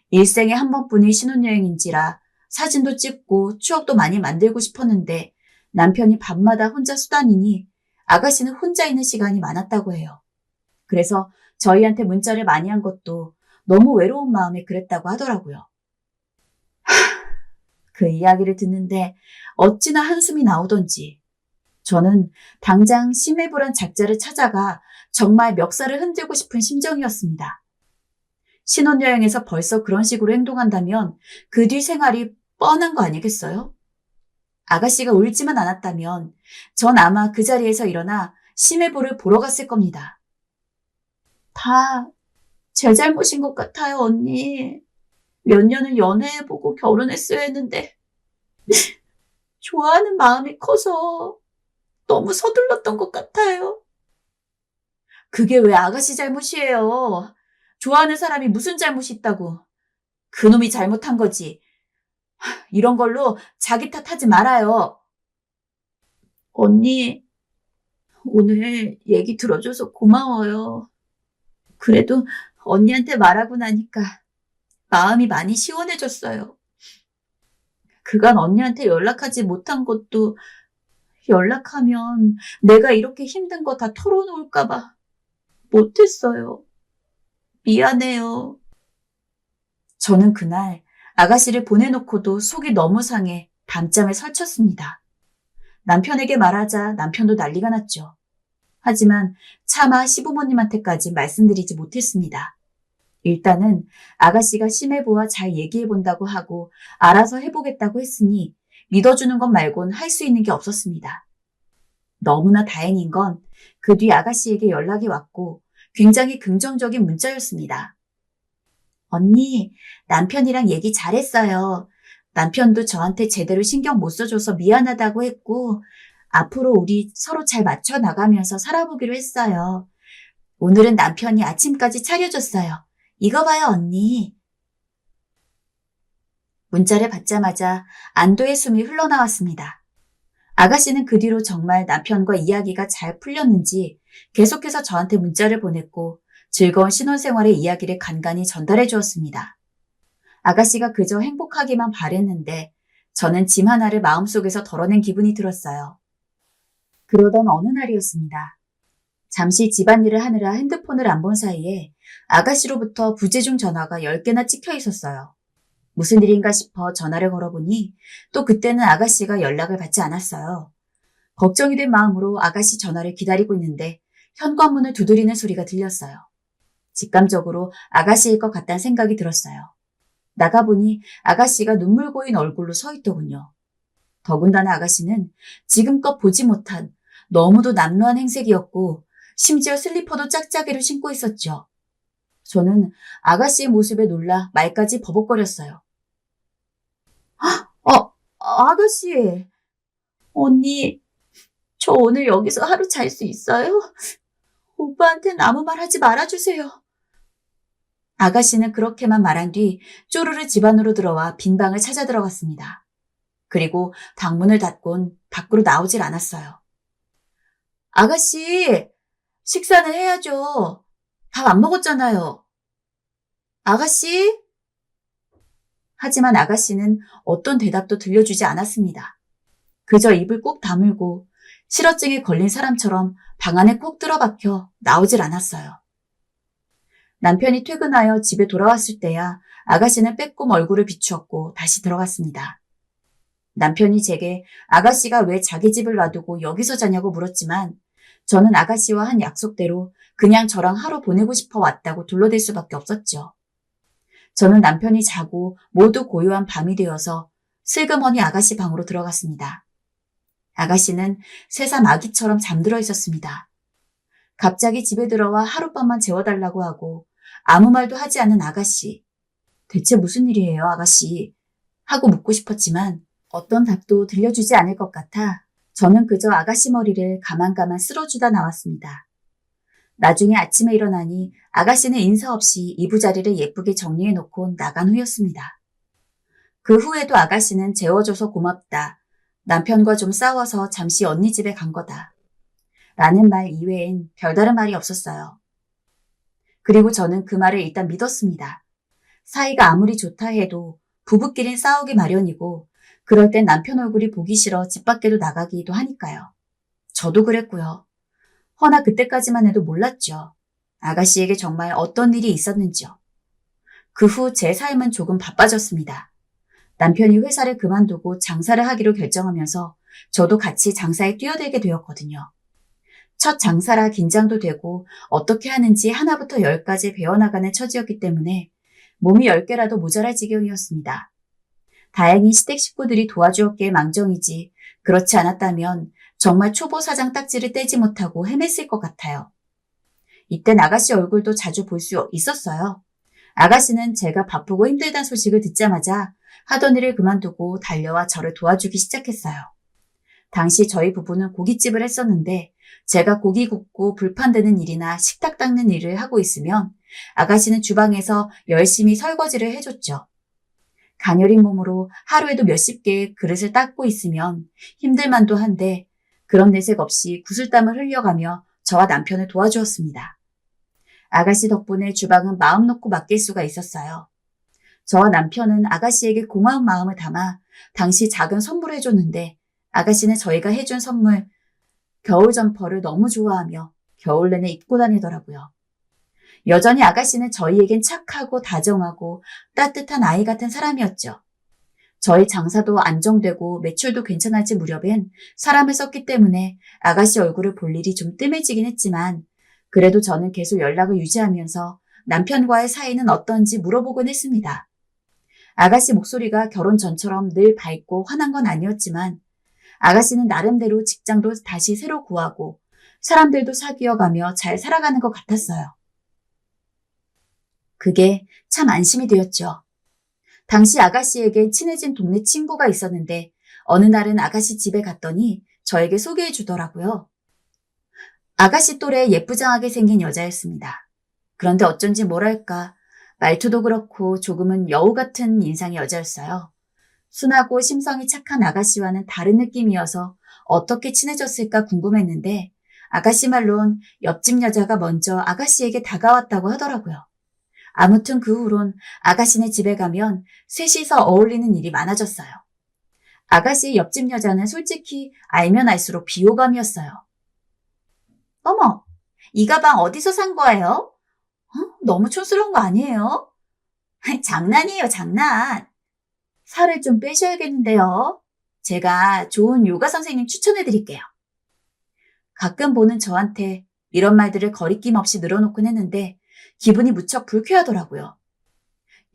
일생에 한 번뿐인 신혼여행인지라 사진도 찍고 추억도 많이 만들고 싶었는데 남편이 밤마다 혼자 수다니니 아가씨는 혼자 있는 시간이 많았다고 해요. 그래서 저희한테 문자를 많이 한 것도 너무 외로운 마음에 그랬다고 하더라고요. 그 이야기를 듣는데 어찌나 한숨이 나오던지 저는 당장 심해불안 작자를 찾아가 정말 멱살을 흔들고 싶은 심정이었습니다. 신혼여행에서 벌써 그런 식으로 행동한다면 그 뒤 생활이 뻔한 거 아니겠어요? 아가씨가 울지만 않았다면 전 아마 그 자리에서 일어나 심해부를 보러 갔을 겁니다. 다 제 잘못인 것 같아요, 언니. 몇 년을 연애해보고 결혼했어야 했는데 좋아하는 마음이 커서 너무 서둘렀던 것 같아요. 그게 왜 아가씨 잘못이에요? 좋아하는 사람이 무슨 잘못이 있다고. 그놈이 잘못한 거지. 이런 걸로 자기 탓하지 말아요. 언니, 오늘 얘기 들어줘서 고마워요. 그래도 언니한테 말하고 나니까 마음이 많이 시원해졌어요. 그간 언니한테 연락하지 못한 것도 연락하면 내가 이렇게 힘든 거 다 털어놓을까봐 못했어요. 미안해요. 저는 그날 아가씨를 보내놓고도 속이 너무 상해 밤잠을 설쳤습니다. 남편에게 말하자 남편도 난리가 났죠. 하지만 차마 시부모님한테까지 말씀드리지 못했습니다. 일단은 아가씨가 심해부와 잘 얘기해본다고 하고 알아서 해보겠다고 했으니 믿어주는 것 말곤 할 수 있는 게 없었습니다. 너무나 다행인 건 그 뒤 아가씨에게 연락이 왔고 굉장히 긍정적인 문자였습니다. 언니, 남편이랑 얘기 잘했어요. 남편도 저한테 제대로 신경 못 써줘서 미안하다고 했고 앞으로 우리 서로 잘 맞춰 나가면서 살아보기로 했어요. 오늘은 남편이 아침까지 차려줬어요. 이거 봐요, 언니. 문자를 받자마자 안도의 숨이 흘러나왔습니다. 아가씨는 그 뒤로 정말 남편과 이야기가 잘 풀렸는지 계속해서 저한테 문자를 보냈고 즐거운 신혼생활의 이야기를 간간히 전달해 주었습니다. 아가씨가 그저 행복하기만 바랬는데 저는 짐 하나를 마음속에서 덜어낸 기분이 들었어요. 그러던 어느 날이었습니다. 잠시 집안일을 하느라 핸드폰을 안 본 사이에 아가씨로부터 부재중 전화가 10개나 찍혀 있었어요. 무슨 일인가 싶어 전화를 걸어보니 또 그때는 아가씨가 연락을 받지 않았어요. 걱정이 된 마음으로 아가씨 전화를 기다리고 있는데 현관문을 두드리는 소리가 들렸어요. 직감적으로 아가씨일 것 같다는 생각이 들었어요. 나가보니 아가씨가 눈물 고인 얼굴로 서 있더군요. 더군다나 아가씨는 지금껏 보지 못한 너무도 남루한 행색이었고 심지어 슬리퍼도 짝짝이로 신고 있었죠. 저는 아가씨의 모습에 놀라 말까지 버벅거렸어요. 아가씨. 언니, 저 오늘 여기서 하루 잘 수 있어요? 오빠한텐 아무 말 하지 말아주세요. 아가씨는 그렇게만 말한 뒤 쪼르르 집 안으로 들어와 빈 방을 찾아 들어갔습니다. 그리고 방문을 닫곤 밖으로 나오질 않았어요. 아가씨, 식사는 해야죠. 밥 안 먹었잖아요. 아가씨? 하지만 아가씨는 어떤 대답도 들려주지 않았습니다. 그저 입을 꾹 다물고 실어증에 걸린 사람처럼 방 안에 콕 들어박혀 나오질 않았어요. 남편이 퇴근하여 집에 돌아왔을 때야 아가씨는 빼꼼 얼굴을 비추었고 다시 들어갔습니다. 남편이 제게 아가씨가 왜 자기 집을 놔두고 여기서 자냐고 물었지만 저는 아가씨와 한 약속대로 그냥 저랑 하루 보내고 싶어 왔다고 둘러댈 수밖에 없었죠. 저는 남편이 자고 모두 고요한 밤이 되어서 슬그머니 아가씨 방으로 들어갔습니다. 아가씨는 새삼 아기처럼 잠들어 있었습니다. 갑자기 집에 들어와 하룻밤만 재워달라고 하고 아무 말도 하지 않은 아가씨. 대체 무슨 일이에요, 아가씨? 하고 묻고 싶었지만 어떤 답도 들려주지 않을 것 같아 저는 그저 아가씨 머리를 가만가만 쓸어주다 나왔습니다. 나중에 아침에 일어나니 아가씨는 인사 없이 이부자리를 예쁘게 정리해놓고 나간 후였습니다. 그 후에도 아가씨는 재워줘서 고맙다. 남편과 좀 싸워서 잠시 언니 집에 간 거다. 라는 말 이외엔 별다른 말이 없었어요. 그리고 저는 그 말을 일단 믿었습니다. 사이가 아무리 좋다 해도 부부끼린 싸우기 마련이고 그럴 땐 남편 얼굴이 보기 싫어 집 밖에도 나가기도 하니까요. 저도 그랬고요. 허나 그때까지만 해도 몰랐죠. 아가씨에게 정말 어떤 일이 있었는지요. 그 후 제 삶은 조금 바빠졌습니다. 남편이 회사를 그만두고 장사를 하기로 결정하면서 저도 같이 장사에 뛰어들게 되었거든요. 첫 장사라 긴장도 되고 어떻게 하는지 하나부터 열까지 배워나가는 처지였기 때문에 몸이 10개라도 모자랄 지경이었습니다. 다행히 시댁 식구들이 도와주었기에 망정이지 그렇지 않았다면 정말 초보 사장 딱지를 떼지 못하고 헤맸을 것 같아요. 이땐 아가씨 얼굴도 자주 볼 수 있었어요. 아가씨는 제가 바쁘고 힘들다는 소식을 듣자마자 하던 일을 그만두고 달려와 저를 도와주기 시작했어요. 당시 저희 부부는 고깃집을 했었는데 제가 고기 굽고 불판 드는 일이나 식탁 닦는 일을 하고 있으면 아가씨는 주방에서 열심히 설거지를 해줬죠. 가녀린 몸으로 하루에도 몇십 개의 그릇을 닦고 있으면 힘들만도 한데 그런 내색 없이 구슬땀을 흘려가며 저와 남편을 도와주었습니다. 아가씨 덕분에 주방은 마음 놓고 맡길 수가 있었어요. 저와 남편은 아가씨에게 고마운 마음을 담아 당시 작은 선물을 해줬는데 아가씨는 저희가 해준 선물 겨울 점퍼를 너무 좋아하며 겨울 내내 입고 다니더라고요. 여전히 아가씨는 저희에겐 착하고 다정하고 따뜻한 아이 같은 사람이었죠. 저희 장사도 안정되고 매출도 괜찮아질 무렵엔 사람을 썼기 때문에 아가씨 얼굴을 볼 일이 좀 뜸해지긴 했지만 그래도 저는 계속 연락을 유지하면서 남편과의 사이는 어떤지 물어보곤 했습니다. 아가씨 목소리가 결혼 전처럼 늘 밝고 환한 건 아니었지만 아가씨는 나름대로 직장도 다시 새로 구하고 사람들도 사귀어가며 잘 살아가는 것 같았어요. 그게 참 안심이 되었죠. 당시 아가씨에게 친해진 동네 친구가 있었는데 어느 날은 아가씨 집에 갔더니 저에게 소개해 주더라고요. 아가씨 또래 예쁘장하게 생긴 여자였습니다. 그런데 어쩐지 뭐랄까 말투도 그렇고 조금은 여우 같은 인상의 여자였어요. 순하고 심성이 착한 아가씨와는 다른 느낌이어서 어떻게 친해졌을까 궁금했는데 아가씨 말론 옆집 여자가 먼저 아가씨에게 다가왔다고 하더라고요. 아무튼 그 후론 아가씨네 집에 가면 셋이서 어울리는 일이 많아졌어요. 아가씨의 옆집 여자는 솔직히 알면 알수록 비호감이었어요. 어머, 이 가방 어디서 산 거예요? 너무 촌스러운 거 아니에요? 장난이에요, 장난. 살을 좀 빼셔야겠는데요. 제가 좋은 요가 선생님 추천해 드릴게요. 가끔 보는 저한테 이런 말들을 거리낌 없이 늘어놓곤 했는데 기분이 무척 불쾌하더라고요.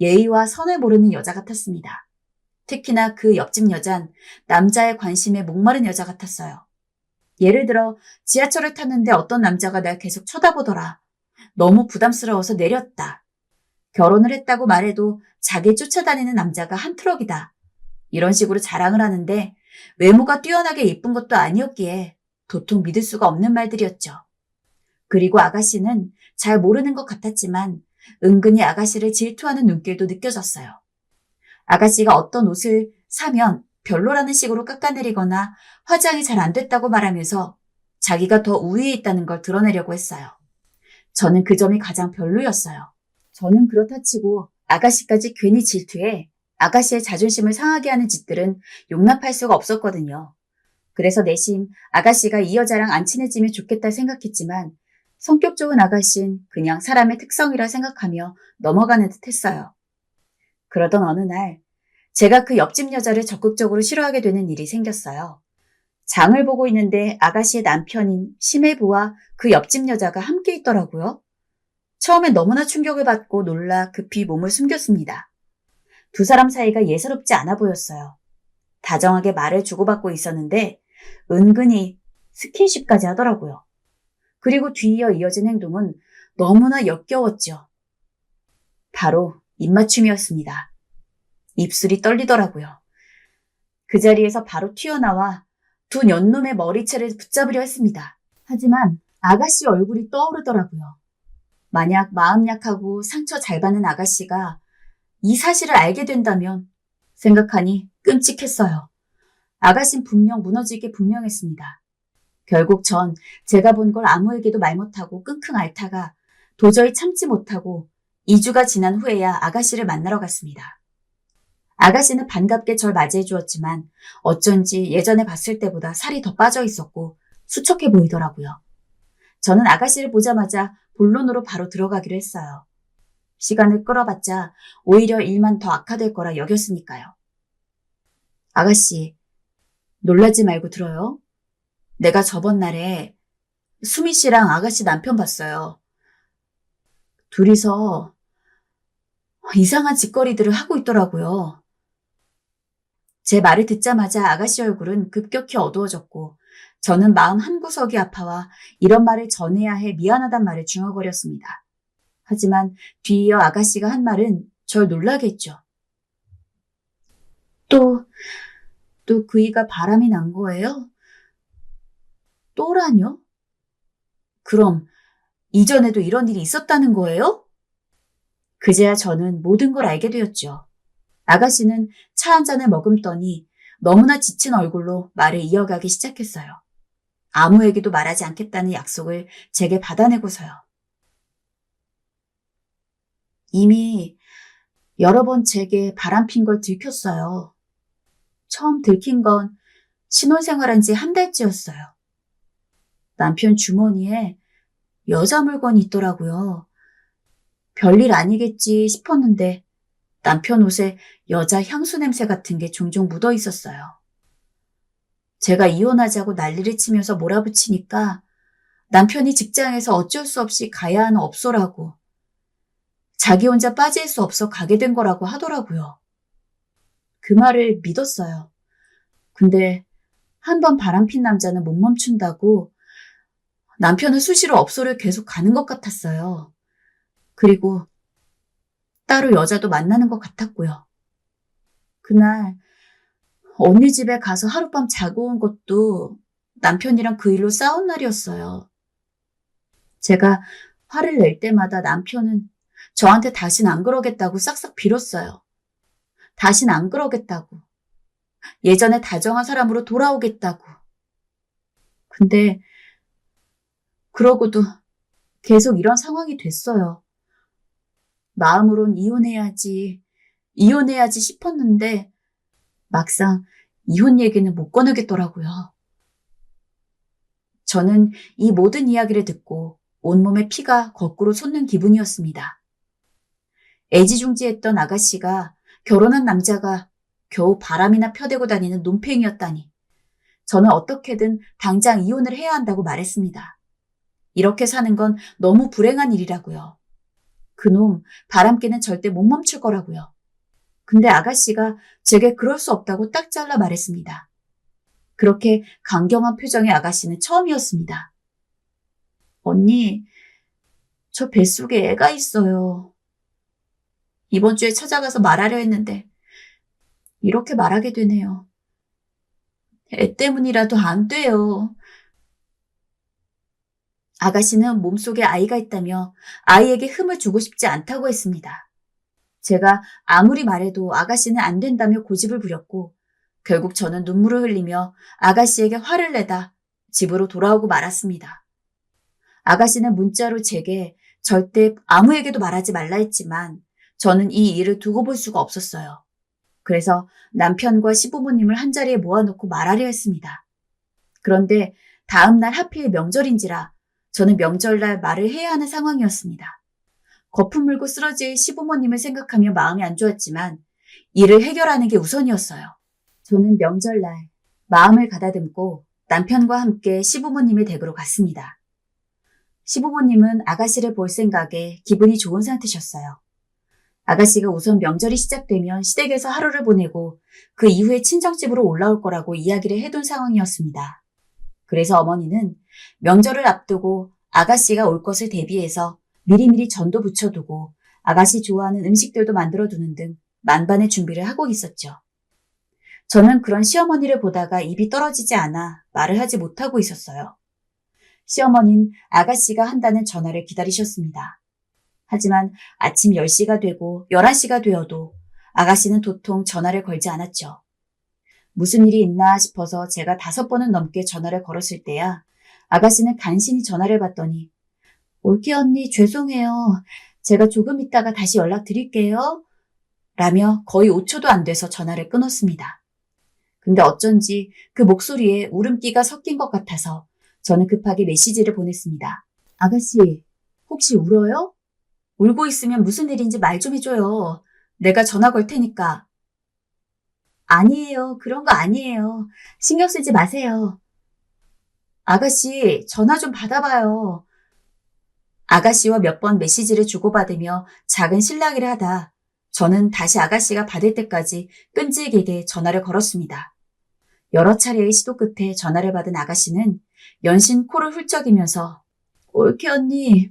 예의와 선을 모르는 여자 같았습니다. 특히나 그 옆집 여잔 남자의 관심에 목마른 여자 같았어요. 예를 들어 지하철을 탔는데 어떤 남자가 날 계속 쳐다보더라. 너무 부담스러워서 내렸다. 결혼을 했다고 말해도 자기 쫓아다니는 남자가 한 트럭이다. 이런 식으로 자랑을 하는데 외모가 뛰어나게 예쁜 것도 아니었기에 도통 믿을 수가 없는 말들이었죠. 그리고 아가씨는 잘 모르는 것 같았지만 은근히 아가씨를 질투하는 눈길도 느껴졌어요. 아가씨가 어떤 옷을 사면 별로라는 식으로 깎아내리거나 화장이 잘 안 됐다고 말하면서 자기가 더 우위에 있다는 걸 드러내려고 했어요. 저는 그 점이 가장 별로였어요. 저는 그렇다 치고 아가씨까지 괜히 질투해 아가씨의 자존심을 상하게 하는 짓들은 용납할 수가 없었거든요. 그래서 내심 아가씨가 이 여자랑 안 친해지면 좋겠다 생각했지만 성격 좋은 아가씨는 그냥 사람의 특성이라 생각하며 넘어가는 듯 했어요. 그러던 어느 날 제가 그 옆집 여자를 적극적으로 싫어하게 되는 일이 생겼어요. 장을 보고 있는데 아가씨의 남편인 심해부와 그 옆집 여자가 함께 있더라고요. 처음엔 너무나 충격을 받고 놀라 급히 몸을 숨겼습니다. 두 사람 사이가 예사롭지 않아 보였어요. 다정하게 말을 주고받고 있었는데 은근히 스킨십까지 하더라고요. 그리고 뒤이어 이어진 행동은 너무나 역겨웠죠. 바로 입맞춤이었습니다. 입술이 떨리더라고요. 그 자리에서 바로 튀어나와 두 년놈의 머리채를 붙잡으려 했습니다. 하지만 아가씨 얼굴이 떠오르더라고요. 만약 마음 약하고 상처 잘 받는 아가씨가 이 사실을 알게 된다면 생각하니 끔찍했어요. 아가씨는 분명 무너지게 분명했습니다. 결국 전 제가 본 걸 아무에게도 말 못하고 끙끙 앓다가 도저히 참지 못하고 2주가 지난 후에야 아가씨를 만나러 갔습니다. 아가씨는 반갑게 절 맞이해 주었지만 어쩐지 예전에 봤을 때보다 살이 더 빠져 있었고 수척해 보이더라고요. 저는 아가씨를 보자마자 본론으로 바로 들어가기로 했어요. 시간을 끌어봤자 오히려 일만 더 악화될 거라 여겼으니까요. 아가씨, 놀라지 말고 들어요. 내가 저번 날에 수미 씨랑 아가씨 남편 봤어요. 둘이서 이상한 짓거리들을 하고 있더라고요. 제 말을 듣자마자 아가씨 얼굴은 급격히 어두워졌고 저는 마음 한구석이 아파와 이런 말을 전해야 해 미안하단 말을 중얼거렸습니다. 하지만 뒤이어 아가씨가 한 말은 절 놀라게 했죠. 또 그이가 바람이 난 거예요? 또라뇨? 그럼 이전에도 이런 일이 있었다는 거예요? 그제야 저는 모든 걸 알게 되었죠. 아가씨는 차 한 잔을 머금더니 너무나 지친 얼굴로 말을 이어가기 시작했어요. 아무에게도 말하지 않겠다는 약속을 제게 받아내고서요. 이미 여러 번 제게 바람핀 걸 들켰어요. 처음 들킨 건 신혼생활한 지 한 달째였어요. 남편 주머니에 여자 물건이 있더라고요. 별일 아니겠지 싶었는데 남편 옷에 여자 향수 냄새 같은 게 종종 묻어 있었어요. 제가 이혼하자고 난리를 치면서 몰아붙이니까 남편이 직장에서 어쩔 수 없이 가야 하는 업소라고 자기 혼자 빠질 수 없어 가게 된 거라고 하더라고요. 그 말을 믿었어요. 근데 한 번 바람핀 남자는 못 멈춘다고 남편은 수시로 업소를 계속 가는 것 같았어요. 그리고 따로 여자도 만나는 것 같았고요. 그날 언니 집에 가서 하룻밤 자고 온 것도 남편이랑 그 일로 싸운 날이었어요. 제가 화를 낼 때마다 남편은 저한테 다신 안 그러겠다고 싹싹 빌었어요. 다신 안 그러겠다고. 예전에 다정한 사람으로 돌아오겠다고. 근데 그러고도 계속 이런 상황이 됐어요. 마음으론 이혼해야지 싶었는데 막상 이혼 얘기는 못 꺼내겠더라고요. 저는 이 모든 이야기를 듣고 온몸에 피가 거꾸로 솟는 기분이었습니다. 애지중지했던 아가씨가 결혼한 남자가 겨우 바람이나 펴대고 다니는 논팽이였다니. 저는 어떻게든 당장 이혼을 해야 한다고 말했습니다. 이렇게 사는 건 너무 불행한 일이라고요. 그놈 바람기는 절대 못 멈출 거라고요. 근데 아가씨가 제게 그럴 수 없다고 딱 잘라 말했습니다. 그렇게 강경한 표정의 아가씨는 처음이었습니다. 언니, 저 뱃속에 애가 있어요. 이번 주에 찾아가서 말하려 했는데 이렇게 말하게 되네요. 애 때문이라도 안 돼요. 아가씨는 몸속에 아이가 있다며 아이에게 흠을 주고 싶지 않다고 했습니다. 제가 아무리 말해도 아가씨는 안 된다며 고집을 부렸고 결국 저는 눈물을 흘리며 아가씨에게 화를 내다 집으로 돌아오고 말았습니다. 아가씨는 문자로 제게 절대 아무에게도 말하지 말라 했지만 저는 이 일을 두고 볼 수가 없었어요. 그래서 남편과 시부모님을 한자리에 모아놓고 말하려 했습니다. 그런데 다음날 하필 명절인지라 저는 명절날 말을 해야 하는 상황이었습니다. 거품 물고 쓰러질 시부모님을 생각하며 마음이 안 좋았지만 일을 해결하는 게 우선이었어요. 저는 명절날 마음을 가다듬고 남편과 함께 시부모님의 댁으로 갔습니다. 시부모님은 아가씨를 볼 생각에 기분이 좋은 상태셨어요. 아가씨가 우선 명절이 시작되면 시댁에서 하루를 보내고 그 이후에 친정집으로 올라올 거라고 이야기를 해둔 상황이었습니다. 그래서 어머니는 명절을 앞두고 아가씨가 올 것을 대비해서 미리미리 전도 붙여두고 아가씨 좋아하는 음식들도 만들어두는 등 만반의 준비를 하고 있었죠. 저는 그런 시어머니를 보다가 입이 떨어지지 않아 말을 하지 못하고 있었어요. 시어머니는 아가씨가 한다는 전화를 기다리셨습니다. 하지만 아침 10시가 되고 11시가 되어도 아가씨는 도통 전화를 걸지 않았죠. 무슨 일이 있나 싶어서 제가 5번은 넘게 전화를 걸었을 때야 아가씨는 간신히 전화를 받더니 올케 언니 죄송해요. 제가 조금 있다가 다시 연락드릴게요. 라며 거의 5초도 안 돼서 전화를 끊었습니다. 근데 어쩐지 그 목소리에 울음기가 섞인 것 같아서 저는 급하게 메시지를 보냈습니다. 아가씨, 혹시 울어요? 울고 있으면 무슨 일인지 말 좀 해줘요. 내가 전화 걸 테니까. 아니에요. 그런 거 아니에요. 신경 쓰지 마세요. 아가씨, 전화 좀 받아봐요. 아가씨와 몇 번 메시지를 주고받으며 작은 실랑이를 하다 저는 다시 아가씨가 받을 때까지 끈질기게 전화를 걸었습니다. 여러 차례의 시도 끝에 전화를 받은 아가씨는 연신 코를 훌쩍이면서 올케 언니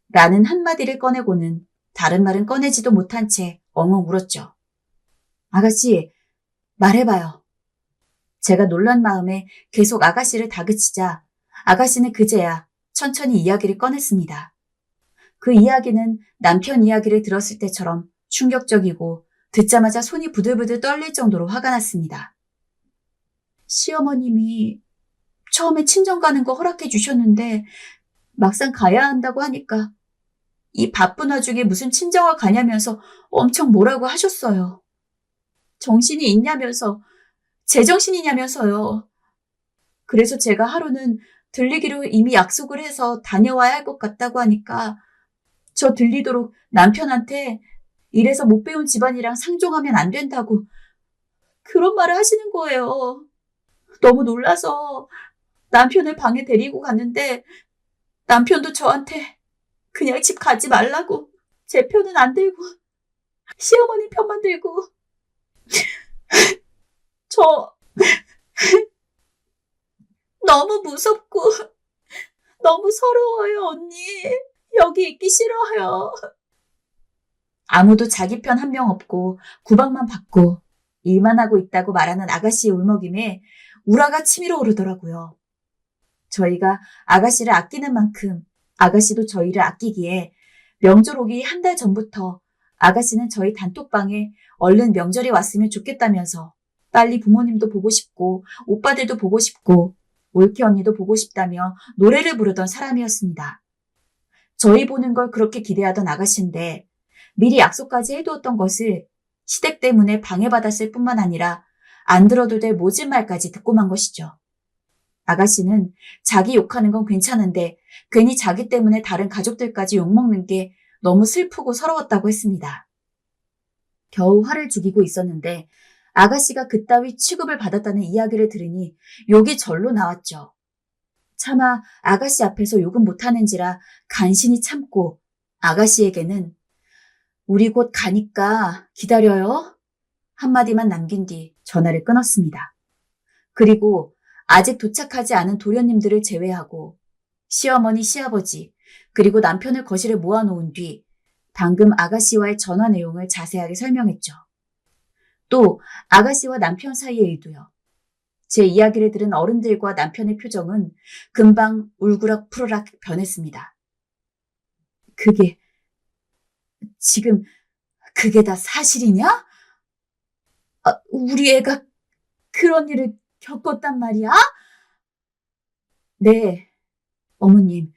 라는 한마디를 꺼내고는 다른 말은 꺼내지도 못한 채 엉엉 울었죠. 아가씨, 말해봐요. 제가 놀란 마음에 계속 아가씨를 다그치자 아가씨는 그제야 천천히 이야기를 꺼냈습니다. 그 이야기는 남편 이야기를 들었을 때처럼 충격적이고 듣자마자 손이 부들부들 떨릴 정도로 화가 났습니다. 시어머님이 처음에 친정 가는 거 허락해 주셨는데 막상 가야 한다고 하니까 이 바쁜 와중에 무슨 친정을 가냐면서 엄청 뭐라고 하셨어요. 정신이 있냐면서, 제정신이냐면서요. 그래서 제가 하루는 들리기로 이미 약속을 해서 다녀와야 할 것 같다고 하니까 저 들리도록 남편한테 이래서 못 배운 집안이랑 상종하면 안 된다고 그런 말을 하시는 거예요. 너무 놀라서 남편을 방에 데리고 갔는데 남편도 저한테 그냥 집 가지 말라고 제 편은 안 들고 시어머니 편만 들고 저 너무 무섭고 너무 서러워요, 언니. 여기 있기 싫어요. 아무도 자기 편 한 명 없고 구박만 받고 일만 하고 있다고 말하는 아가씨의 울먹임에 우라가 치밀어 오르더라고요. 저희가 아가씨를 아끼는 만큼 아가씨도 저희를 아끼기에 명절 오기 한 달 전부터 아가씨는 저희 단톡방에 얼른 명절이 왔으면 좋겠다면서 빨리 부모님도 보고 싶고 오빠들도 보고 싶고 올케 언니도 보고 싶다며 노래를 부르던 사람이었습니다. 저희 보는 걸 그렇게 기대하던 아가씨인데 미리 약속까지 해두었던 것을 시댁 때문에 방해받았을 뿐만 아니라 안 들어도 될 모진 말까지 듣고 만 것이죠. 아가씨는 자기 욕하는 건 괜찮은데 괜히 자기 때문에 다른 가족들까지 욕먹는 게 너무 슬프고 서러웠다고 했습니다. 겨우 화를 죽이고 있었는데 아가씨가 그따위 취급을 받았다는 이야기를 들으니 욕이 절로 나왔죠. 차마 아가씨 앞에서 욕은 못하는지라 간신히 참고 아가씨에게는 우리 곧 가니까 기다려요. 한마디만 남긴 뒤 전화를 끊었습니다. 그리고 아직 도착하지 않은 도련님들을 제외하고 시어머니, 시아버지, 그리고 남편을 거실에 모아놓은 뒤 방금 아가씨와의 전화 내용을 자세하게 설명했죠. 또 아가씨와 남편 사이의 일도요. 제 이야기를 들은 어른들과 남편의 표정은 금방 울그락푸르락 변했습니다. 지금 그게 다 사실이냐? 우리 애가 그런 일을 겪었단 말이야? 네, 어머님.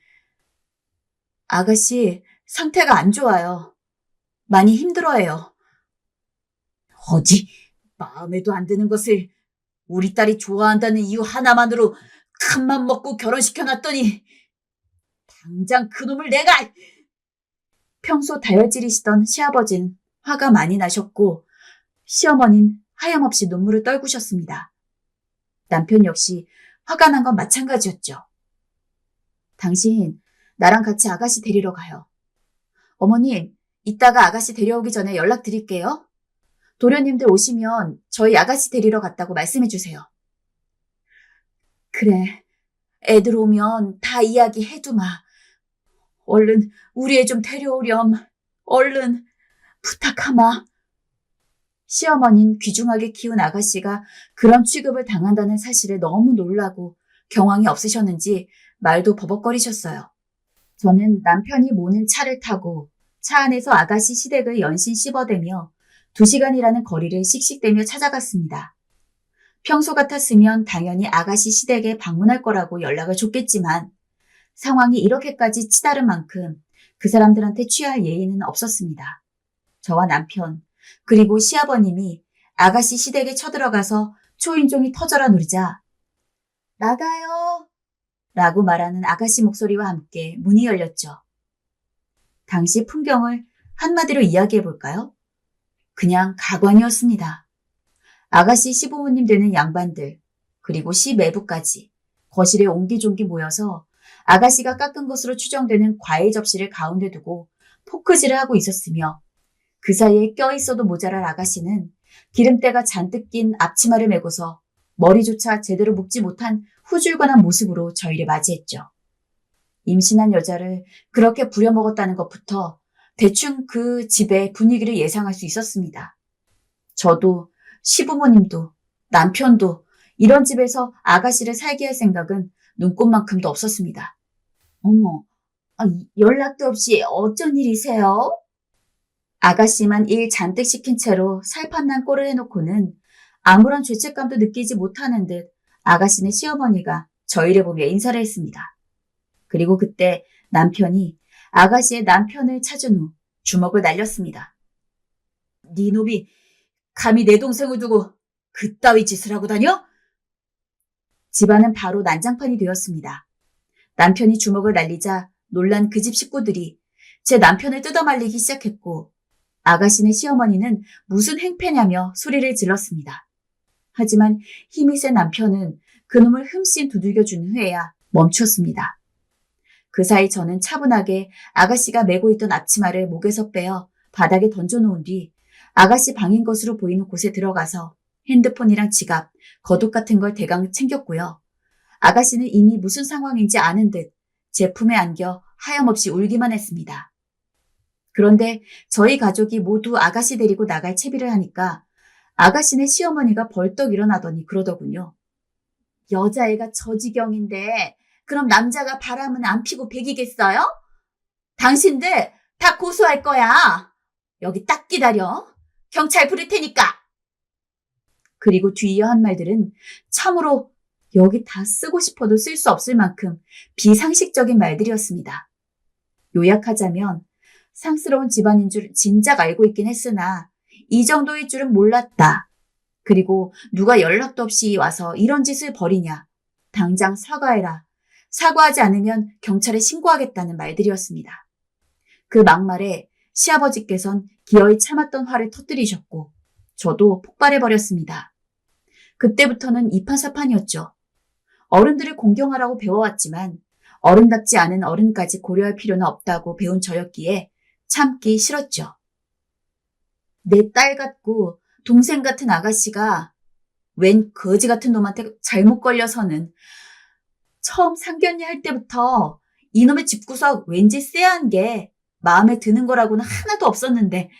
아가씨 상태가 안 좋아요. 많이 힘들어해요. 어디 마음에도 안 드는 것을 우리 딸이 좋아한다는 이유 하나만으로 큰맘 먹고 결혼시켜놨더니 당장 그놈을 내가... 평소 다혈질이시던 시아버진 화가 많이 나셨고 시어머니는 하염없이 눈물을 떨구셨습니다. 남편 역시 화가 난 건 마찬가지였죠. 당신 나랑 같이 아가씨 데리러 가요. 어머님, 이따가 아가씨 데려오기 전에 연락드릴게요. 도련님들 오시면 저희 아가씨 데리러 갔다고 말씀해 주세요. 그래, 애들 오면 다 이야기해두마. 얼른 우리 애 좀 데려오렴. 얼른 부탁하마. 시어머니는 귀중하게 키운 아가씨가 그런 취급을 당한다는 사실에 너무 놀라고 경황이 없으셨는지 말도 버벅거리셨어요. 저는 남편이 모는 차를 타고 차 안에서 아가씨 시댁을 연신 씹어대며 2시간이라는 거리를 씩씩대며 찾아갔습니다. 평소 같았으면 당연히 아가씨 시댁에 방문할 거라고 연락을 줬겠지만 상황이 이렇게까지 치달은 만큼 그 사람들한테 취할 예의는 없었습니다. 저와 남편 그리고 시아버님이 아가씨 시댁에 쳐들어가서 초인종이 터져라 누르자 나가요 라고 말하는 아가씨 목소리와 함께 문이 열렸죠. 당시 풍경을 한마디로 이야기해볼까요? 그냥 가관이었습니다. 아가씨 시부모님 되는 양반들 그리고 시매부까지 거실에 옹기종기 모여서 아가씨가 깎은 것으로 추정되는 과일 접시를 가운데 두고 포크질을 하고 있었으며 그 사이에 껴있어도 모자랄 아가씨는 기름때가 잔뜩 낀 앞치마를 메고서 머리조차 제대로 묶지 못한 후줄근한 모습으로 저희를 맞이했죠. 임신한 여자를 그렇게 부려먹었다는 것부터 대충 그 집의 분위기를 예상할 수 있었습니다. 저도 시부모님도 남편도 이런 집에서 아가씨를 살게 할 생각은 눈꼽만큼도 없었습니다. 어머, 연락도 없이 어쩐 일이세요? 아가씨만 일 잔뜩 시킨 채로 살판난 꼴을 해놓고는 아무런 죄책감도 느끼지 못하는 듯 아가씨네 시어머니가 저희를 보며 인사를 했습니다. 그리고 그때 남편이 아가씨의 남편을 찾은 후 주먹을 날렸습니다. 네 놈이 감히 내 동생을 두고 그따위 짓을 하고 다녀? 집안은 바로 난장판이 되었습니다. 남편이 주먹을 날리자 놀란 그 집 식구들이 제 남편을 뜯어말리기 시작했고 아가씨네 시어머니는 무슨 행패냐며 소리를 질렀습니다. 하지만 힘이 센 남편은 그놈을 흠씬 두들겨준 후에야 멈췄습니다. 그 사이 저는 차분하게 아가씨가 메고 있던 앞치마를 목에서 빼어 바닥에 던져놓은 뒤 아가씨 방인 것으로 보이는 곳에 들어가서 핸드폰이랑 지갑, 겉옷 같은 걸 대강 챙겼고요. 아가씨는 이미 무슨 상황인지 아는 듯 제 품에 안겨 하염없이 울기만 했습니다. 그런데 저희 가족이 모두 아가씨 데리고 나갈 채비를 하니까 아가씨네 시어머니가 벌떡 일어나더니 그러더군요. 여자애가 저 지경인데 그럼 남자가 바람은 안 피고 배기겠어요? 당신들 다 고소할 거야. 여기 딱 기다려. 경찰 부를 테니까. 그리고 뒤이어 한 말들은 참으로 여기 다 쓰고 싶어도 쓸 수 없을 만큼 비상식적인 말들이었습니다. 요약하자면 상스러운 집안인 줄 진작 알고 있긴 했으나 이 정도일 줄은 몰랐다. 그리고 누가 연락도 없이 와서 이런 짓을 벌이냐. 당장 사과해라. 사과하지 않으면 경찰에 신고하겠다는 말들이었습니다. 그 막말에 시아버지께선 기어이 참았던 화를 터뜨리셨고 저도 폭발해버렸습니다. 그때부터는 이판사판이었죠. 어른들을 공경하라고 배워왔지만 어른답지 않은 어른까지 고려할 필요는 없다고 배운 저였기에 참기 싫었죠. 내 딸 같고 동생 같은 아가씨가 웬 거지 같은 놈한테 잘못 걸려서는 처음 상견례 할 때부터 이놈의 집구석 왠지 쎄한 게 마음에 드는 거라고는 하나도 없었는데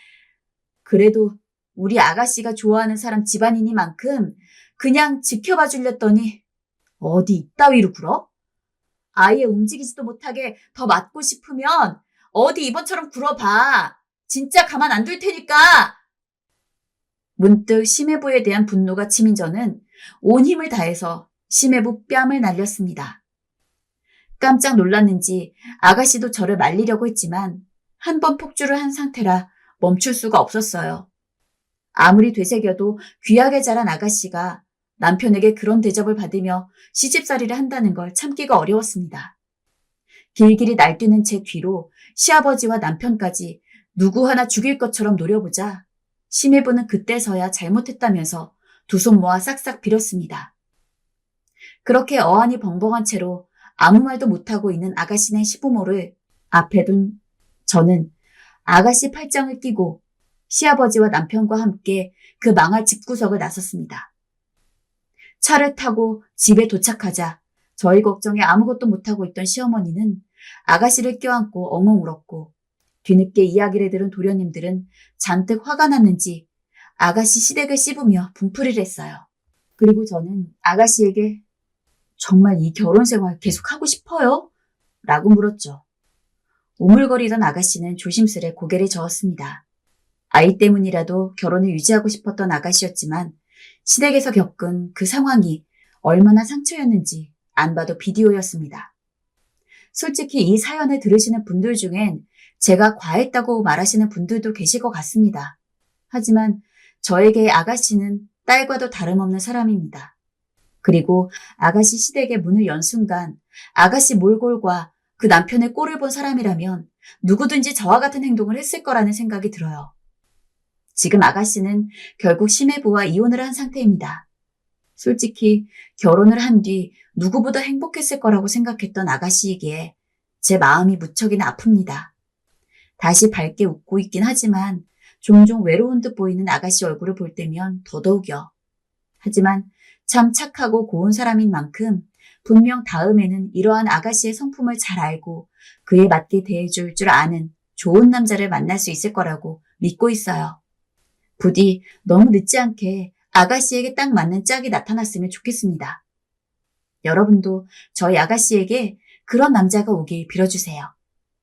그래도 우리 아가씨가 좋아하는 사람 집안이니만큼 그냥 지켜봐 주렸더니 어디 이따위로 굴어? 아예 움직이지도 못하게 더 맞고 싶으면 어디 이번처럼 굴어봐. 진짜 가만 안 둘 테니까. 문득 심해부에 대한 분노가 치민 저는 온 힘을 다해서 심해부 뺨을 날렸습니다. 깜짝 놀랐는지 아가씨도 저를 말리려고 했지만 한 번 폭주를 한 상태라 멈출 수가 없었어요. 아무리 되새겨도 귀하게 자란 아가씨가 남편에게 그런 대접을 받으며 시집살이를 한다는 걸 참기가 어려웠습니다. 길길이 날뛰는 제 뒤로 시아버지와 남편까지 누구 하나 죽일 것처럼 노려보자 심해부는 그때서야 잘못했다면서 두 손 모아 싹싹 빌었습니다. 그렇게 어안이 벙벙한 채로 아무 말도 못하고 있는 아가씨네 시부모를 앞에 둔 저는 아가씨 팔짱을 끼고 시아버지와 남편과 함께 그 망할 집구석을 나섰습니다. 차를 타고 집에 도착하자 저희 걱정에 아무것도 못하고 있던 시어머니는 아가씨를 껴안고 엉엉 울었고 뒤늦게 이야기를 들은 도련님들은 잔뜩 화가 났는지 아가씨 시댁을 씹으며 분풀이를 했어요. 그리고 저는 아가씨에게 정말 이 결혼 생활 계속하고 싶어요? 라고 물었죠. 오물거리던 아가씨는 조심스레 고개를 저었습니다. 아이 때문이라도 결혼을 유지하고 싶었던 아가씨였지만 시댁에서 겪은 그 상황이 얼마나 상처였는지 안 봐도 비디오였습니다. 솔직히 이 사연을 들으시는 분들 중엔 제가 과했다고 말하시는 분들도 계실 것 같습니다. 하지만 저에게 아가씨는 딸과도 다름없는 사람입니다. 그리고 아가씨 시댁의 문을 연 순간 아가씨 몰골과 그 남편의 꼴을 본 사람이라면 누구든지 저와 같은 행동을 했을 거라는 생각이 들어요. 지금 아가씨는 결국 심해부와 이혼을 한 상태입니다. 솔직히 결혼을 한 뒤 누구보다 행복했을 거라고 생각했던 아가씨이기에 제 마음이 무척이나 아픕니다. 다시 밝게 웃고 있긴 하지만 종종 외로운 듯 보이는 아가씨 얼굴을 볼 때면 더더욱요. 하지만 참 착하고 고운 사람인 만큼 분명 다음에는 이러한 아가씨의 성품을 잘 알고 그에 맞게 대해줄 줄 아는 좋은 남자를 만날 수 있을 거라고 믿고 있어요. 부디 너무 늦지 않게 아가씨에게 딱 맞는 짝이 나타났으면 좋겠습니다. 여러분도 저희 아가씨에게 그런 남자가 오길 빌어주세요.